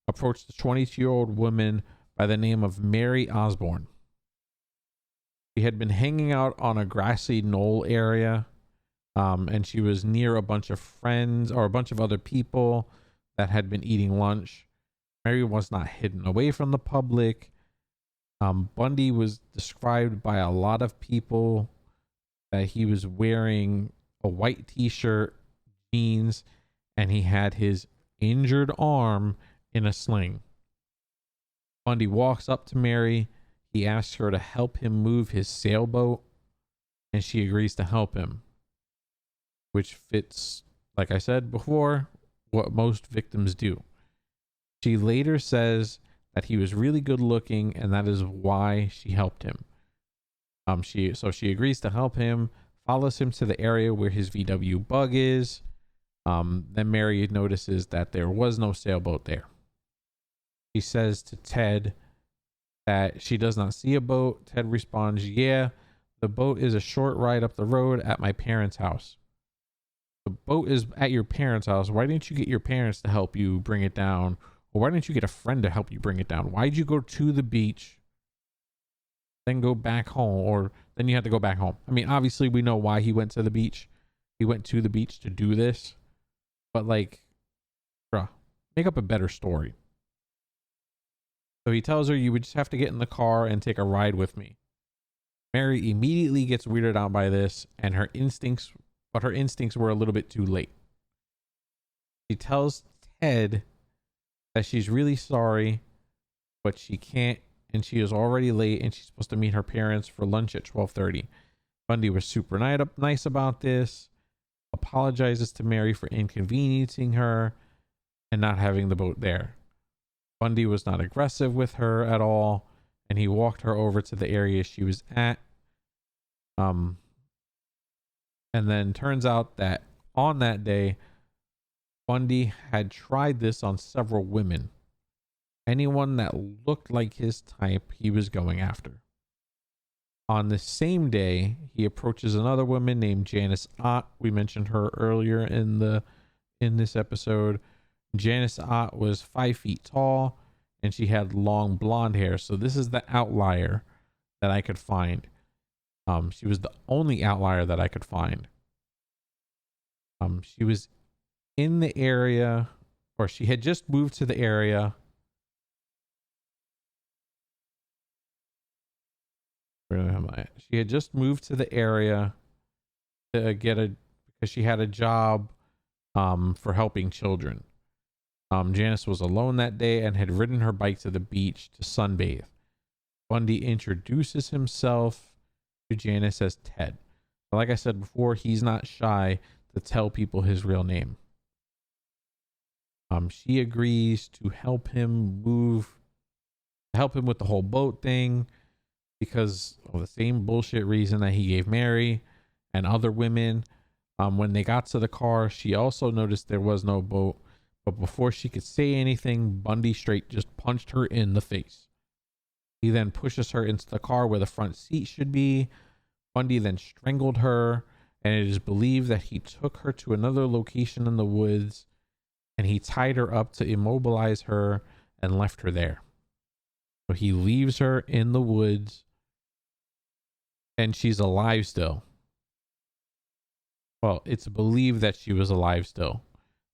approached the 22-year-old woman by the name of Mary Osborne. She had been hanging out on a grassy knoll area, and she was near a bunch of friends or a bunch of other people that had been eating lunch. Mary was not hidden away from the public. Bundy was described by a lot of people that he was wearing a white t-shirt, jeans, and he had his injured arm in a sling. Bundy walks up to Mary. He asks her to help him move his sailboat, and she agrees to help him, which fits, like I said before, what most victims do. She later says that he was really good looking, and that is why she helped him. She agrees to help him, follows him to the area where his VW bug is. Then Mary notices that there was no sailboat there. She says to Ted that she does not see a boat. Ted responds, "Yeah, the boat is a short ride up the road at my parents' house." The boat is at your parents' house. Why didn't you get your parents to help you bring it down? Or why didn't you get a friend to help you bring it down? Why'd you go to the beach, then go back home, or then you had to go back home? I mean, obviously we know why he went to the beach. He went to the beach to do this. But like, bruh, make up a better story. So he tells her, "You would just have to get in the car and take a ride with me." Mary immediately gets weirded out by this, and her instincts were a little bit too late. She tells Ted that she's really sorry, but she can't, and she is already late, and she's supposed to meet her parents for lunch at 12:30. Bundy was super nice about this, apologizes to Mary for inconveniencing her and not having the boat there. Bundy was not aggressive with her at all, and he walked her over to the area she was at. And then turns out that on that day, Bundy had tried this on several women. Anyone that looked like his type, he was going after. On the same day, he approaches another woman named Janice Ott. We mentioned her earlier in this episode. Janice Ott was 5 feet tall, and she had long blonde hair. So this is the outlier that I could find. She was the only outlier that I could find. She was in the area, or she had just moved to the area. Where am I? She had just moved to the area to because she had a job for helping children. Janice was alone that day and had ridden her bike to the beach to sunbathe. Bundy introduces himself to Janice as Ted. Like I said before, he's not shy to tell people his real name. She agrees to help him with the whole boat thing because of the same bullshit reason that he gave Mary and other women. When they got to the car, she also noticed there was no boat, but before she could say anything, Bundy straight just punched her in the face. He then pushes her into the car where the front seat should be. Bundy then strangled her, and it is believed that he took her to another location in the woods, and he tied her up to immobilize her and left her there. So he leaves her in the woods, and she's alive still. Well, it's believed that she was alive still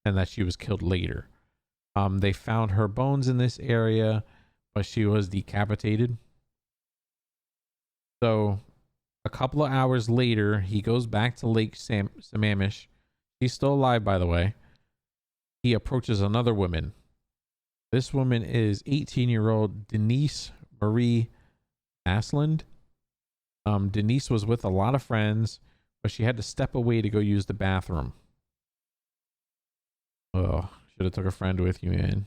and that she was killed later. They found her bones in this area, but she was decapitated. So a couple of hours later, he goes back to Lake Sammamish. She's still alive, by the way. He approaches another woman. This woman is 18-year-old Denise Marie Asland. Denise was with a lot of friends, but she had to step away to go use the bathroom. Oh, should have took a friend with you, man.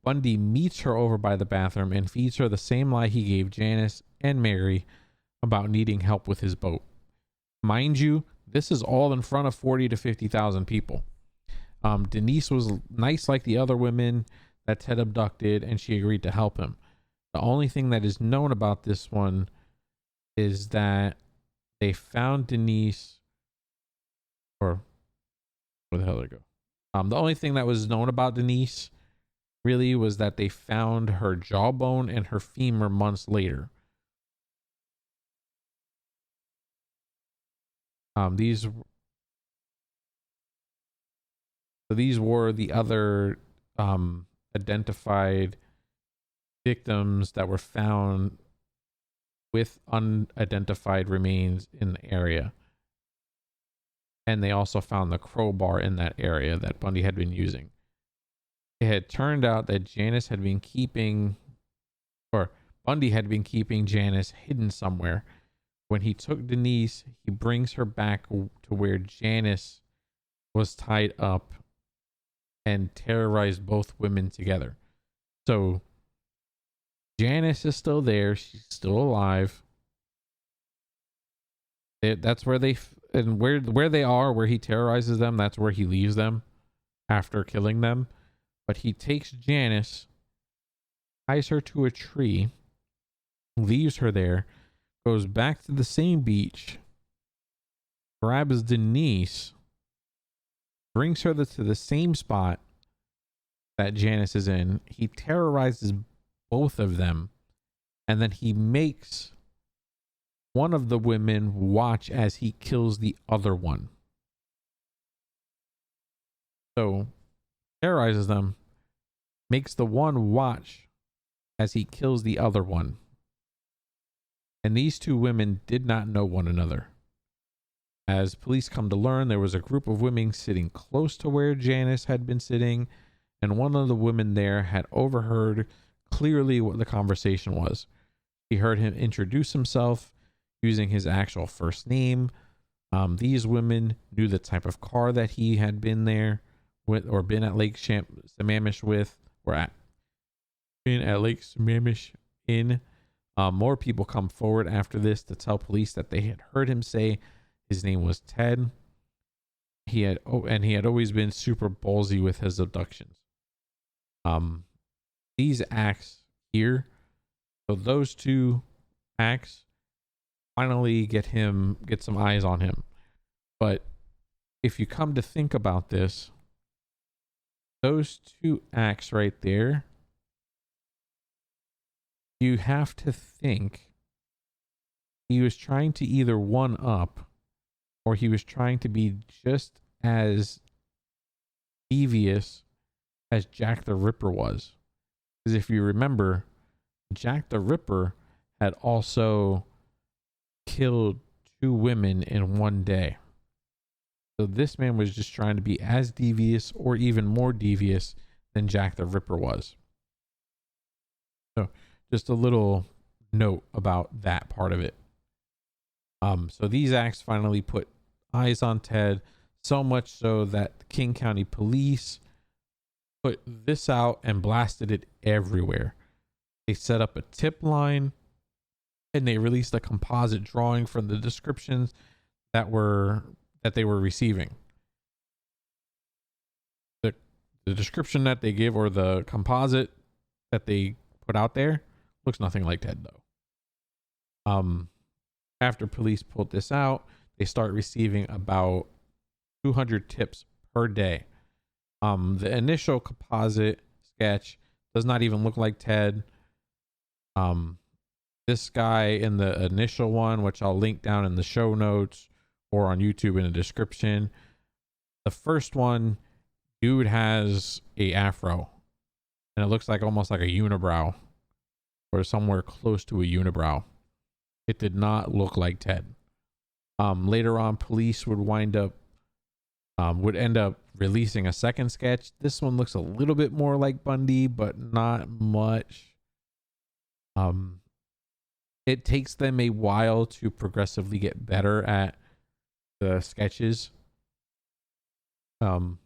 Bundy meets her over by the bathroom and feeds her the same lie he gave Janice and Mary about needing help with his boat. Mind you, this is all in front of 40 to 50,000 people. Denise was nice like the other women that Ted abducted, and she agreed to help him. The only thing that is known about this one is that they found Denise, or where the hell did it go? The only thing that was known about Denise really was that they found her jawbone and her femur months later. These were the other identified victims that were found with unidentified remains in the area. And they also found the crowbar in that area that Bundy had been using. It had turned out that Bundy had been keeping Janice hidden somewhere. When he took Denise, he brings her back to where Janice was tied up and terrorized both women together. So Janice is still there. She's still alive. That's where where they are, where he terrorizes them. That's where he leaves them after killing them. But he takes Janice, ties her to a tree, leaves her there, goes back to the same beach, grabs Denise, brings her to the same spot that Janice is in. He terrorizes both of them, and then he makes one of the women watch as he kills the other one. So, terrorizes them, makes the one watch as he kills the other one. And these two women did not know one another. As police come to learn, there was a group of women sitting close to where Janice had been sitting, and one of the women there had overheard clearly what the conversation was. She heard him introduce himself using his actual first name. These women knew the type of car that he had been there with, or been at Lake Sammamish with, been at Lake Sammamish in. More people come forward after this to tell police that they had heard him say his name was Ted. He had always been super ballsy with his abductions. These acts here, so those two acts finally get some eyes on him. But if you come to think about this, those two acts right there, you have to think he was trying to either one up, or he was trying to be just as devious as Jack the Ripper was. Because if you remember, Jack the Ripper had also killed 2 women in one day. So this man was just trying to be as devious or even more devious than Jack the Ripper was. So just a little note about that part of it. So these acts finally put eyes on Ted, so much so that the King County Police put this out and blasted it everywhere. They set up a tip line, and they released a composite drawing from the descriptions that they were receiving. The description that they give, or the composite that they put out there, looks nothing like Ted though. After police pulled this out, they start receiving about 200 tips per day. The initial composite sketch does not even look like Ted. This guy in the initial one, which I'll link down in the show notes or on YouTube in the description, the first one, dude has a afro, and it looks like almost like a unibrow, or somewhere close to a unibrow. It did not look like Ted. Later on, police would end up releasing a second sketch. This one looks a little bit more like Bundy, but not much. It takes them a while to progressively get better at the sketches. So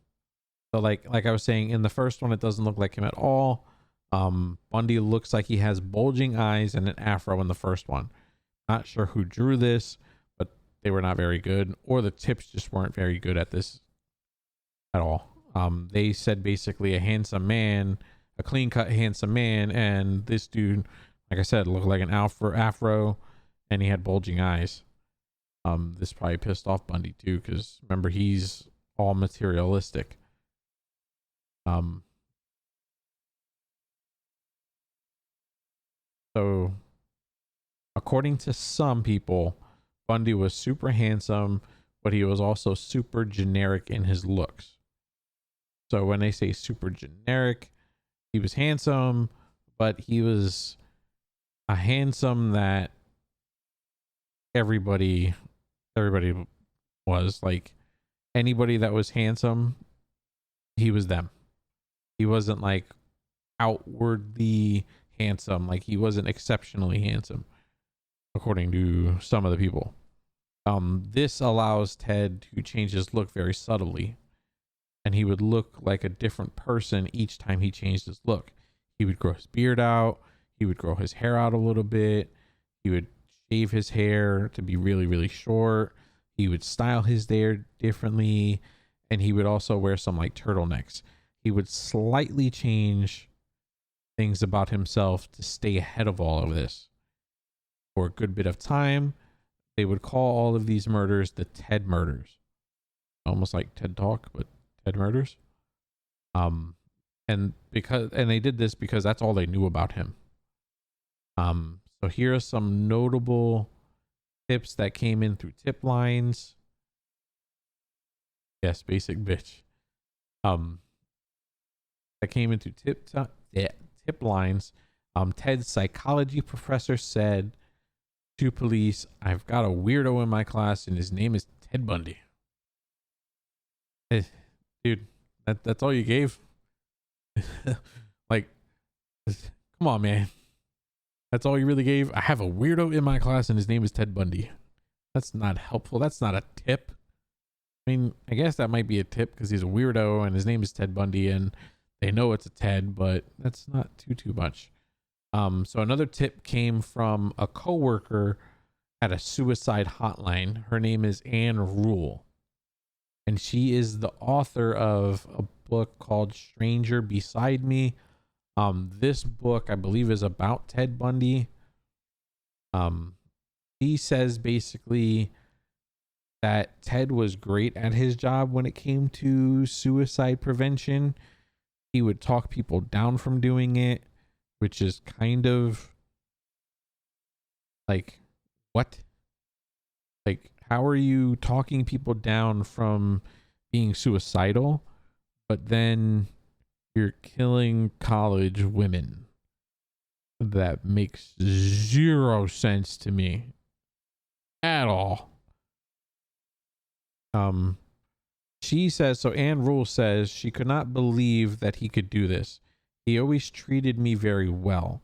like I was saying, in the first one, it doesn't look like him at all. Bundy looks like he has bulging eyes and an afro in the first one. Not sure who drew this, but they were not very good, or the tips just weren't very good at this at all. They said basically a handsome man, a clean cut handsome man, and this dude, like I said, looked like an afro, and he had bulging eyes. This probably pissed off Bundy too, because remember, he's all materialistic. So according to some people, Bundy was super handsome, but he was also super generic in his looks. So when they say super generic, he was handsome, but he was a handsome that everybody was like. Anybody that was handsome, he was them. He wasn't like outwardly handsome, like he wasn't exceptionally handsome, according to some of the people. This allows Ted to change his look very subtly, and he would look like a different person each time he changed his look. He would grow his beard out, he would grow his hair out a little bit, he would shave his hair to be really, really short, he would style his hair differently, and he would also wear some like turtlenecks. He would slightly change things about himself to stay ahead of all of this. For a good bit of time, they would call all of these murders the Ted murders. Almost like TED Talk, but Ted murders. And they did this because that's all they knew about him. So here are some notable tips that came in through tip lines. Yes, basic bitch. That came into tip lines. Ted's psychology professor said to police, "I've got a weirdo in my class and his name is Ted Bundy." Hey, dude, that's all you gave? Like, come on, man. That's all you really gave? I have a weirdo in my class and his name is Ted Bundy. That's not helpful. That's not a tip. I mean, I guess that might be a tip because he's a weirdo and his name is Ted Bundy and they know it's a Ted, but that's not too much. So another tip came from a coworker at a suicide hotline. Her name is Anne Rule, and she is the author of a book called Stranger Beside Me. This book, I believe, is about Ted Bundy. He says basically that Ted was great at his job when it came to suicide prevention. He would talk people down from doing it, which is kind of like, what? Like, how are you talking people down from being suicidal, but then you're killing college women? That makes zero sense to me at all. She says, so Anne Rule says she could not believe that he could do this. He always treated me very well.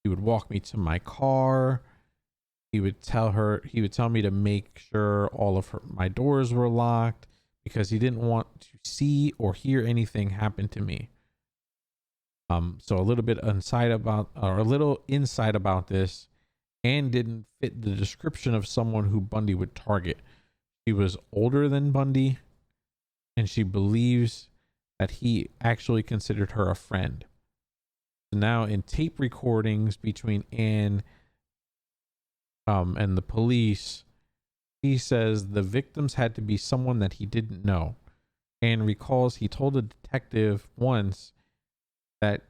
He would walk me to my car. He would tell me to make sure all of my doors were locked because he didn't want to see or hear anything happen to me. So a little insight about this. Anne didn't fit the description of someone who Bundy would target. She was older than Bundy, and she believes that he actually considered her a friend. So now in tape recordings between Anne and the police, he says the victims had to be someone that he didn't know. Anne recalls he told a detective once that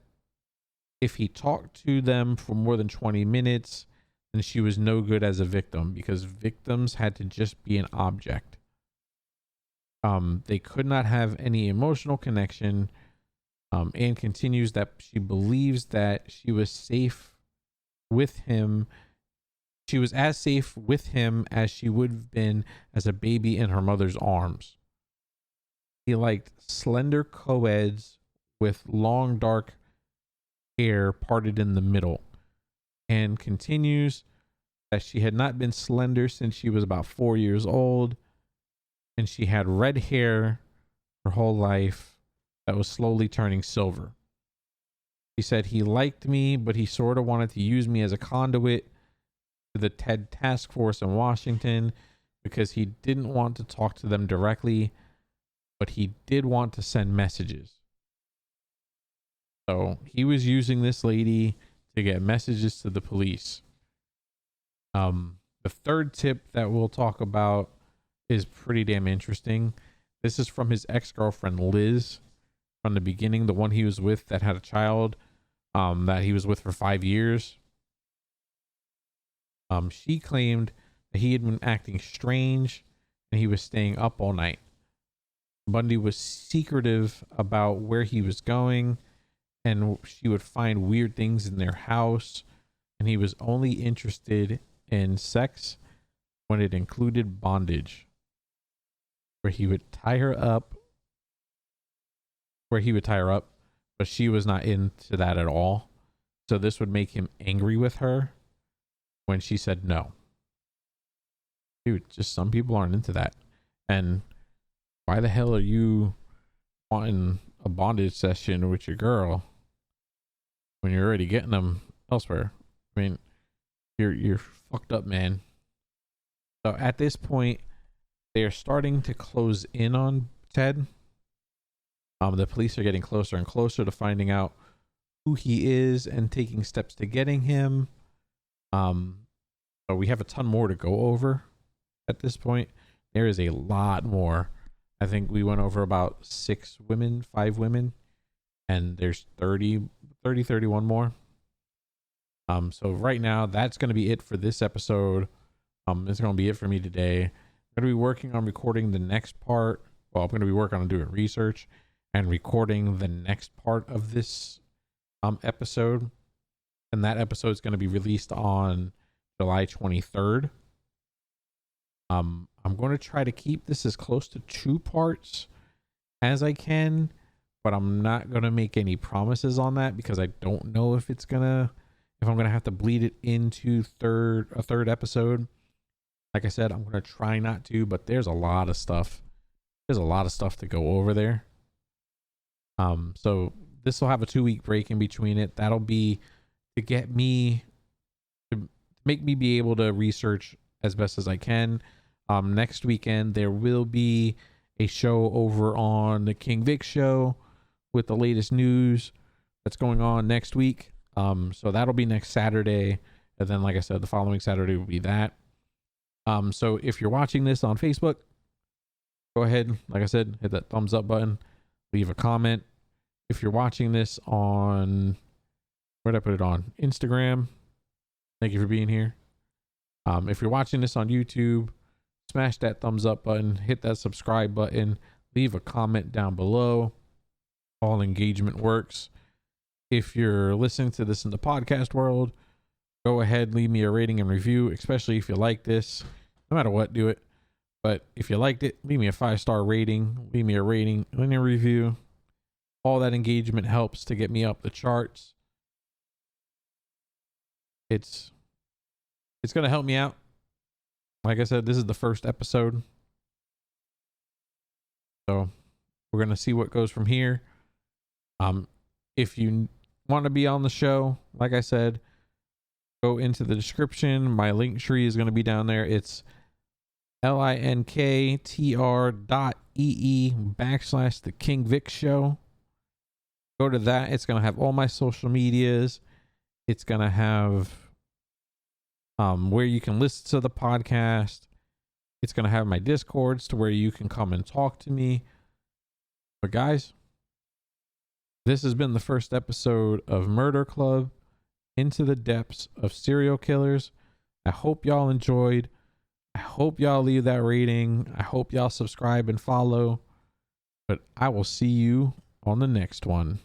if he talked to them for more than 20 minutes, then she was no good as a victim because victims had to just be an object. They could not have any emotional connection. Anne continues that she believes that she was safe with him. She was as safe with him as she would have been as a baby in her mother's arms. He liked slender coeds with long dark hair parted in the middle. And continues that she had not been slender since she was about 4 years old, and she had red hair her whole life that was slowly turning silver. She said he liked me, but he sort of wanted to use me as a conduit to the Ted task force in Washington because he didn't want to talk to them directly, but he did want to send messages. So he was using this lady to get messages to the police. The third tip that we'll talk about is pretty damn interesting. This is from his ex-girlfriend Liz from the beginning, the one he was with that had a child that he was with for 5 years. She claimed that he had been acting strange and he was staying up all night. Bundy was secretive about where he was going, and she would find weird things in their house, and he was only interested in sex when it included bondage, where he would tie her up, but she was not into that at all. So this would make him angry with her when she said no. Dude, just some people aren't into that. And why the hell are you wanting a bondage session with your girl when you're already getting them elsewhere? I mean, you're fucked up, man. So at this point, they are starting to close in on Ted. The police are getting closer and closer to finding out who he is and taking steps to getting him. So we have a ton more to go over at this point. There is a lot more. I think we went over about 5 women, and there's 31 more. So right now, that's going to be it for this episode. It's going to be it for me today. I'm going to be working on recording the next part. Well, I'm going to be working on doing research and recording the next part of this episode. And that episode is going to be released on July 23rd. I'm going to try to keep this as close to 2 parts as I can, but I'm not going to make any promises on that because I don't know if I'm going to have to bleed it into a third episode. Like I said, I'm going to try not to, but there's a lot of stuff. There's a lot of stuff to go over there. So this will have a 2-week break in between it. That'll be to make me be able to research as best as I can. Next weekend, there will be a show over on the King Vic show with the latest news that's going on next week. So that'll be next Saturday. And then, like I said, the following Saturday will be that. So if you're watching this on Facebook, go ahead, like I said, hit that thumbs up button, leave a comment. If you're watching this on, where'd I put it on? Instagram. Thank you for being here. If you're watching this on YouTube, smash that thumbs up button, hit that subscribe button, leave a comment down below. All engagement works. If you're listening to this in the podcast world, go ahead, leave me a rating and review, especially if you like this. No matter what, do it. But if you liked it, leave me a 5-star rating, leave me a rating and a review. All that engagement helps to get me up the charts. It's going to help me out. Like I said, this is the first episode. So we're going to see what goes from here. If you want to be on the show, like I said, go into the description. My link tree is going to be down there. It's linktr.ee/the King Vic show. Go to that. It's going to have all my social medias. It's going to have where you can listen to the podcast. It's going to have my Discords to where you can come and talk to me. But guys, this has been the first episode of Murder Club, Into the Depths of Serial Killers. I hope y'all enjoyed. I hope y'all leave that rating. I hope y'all subscribe and follow. But I will see you on the next one.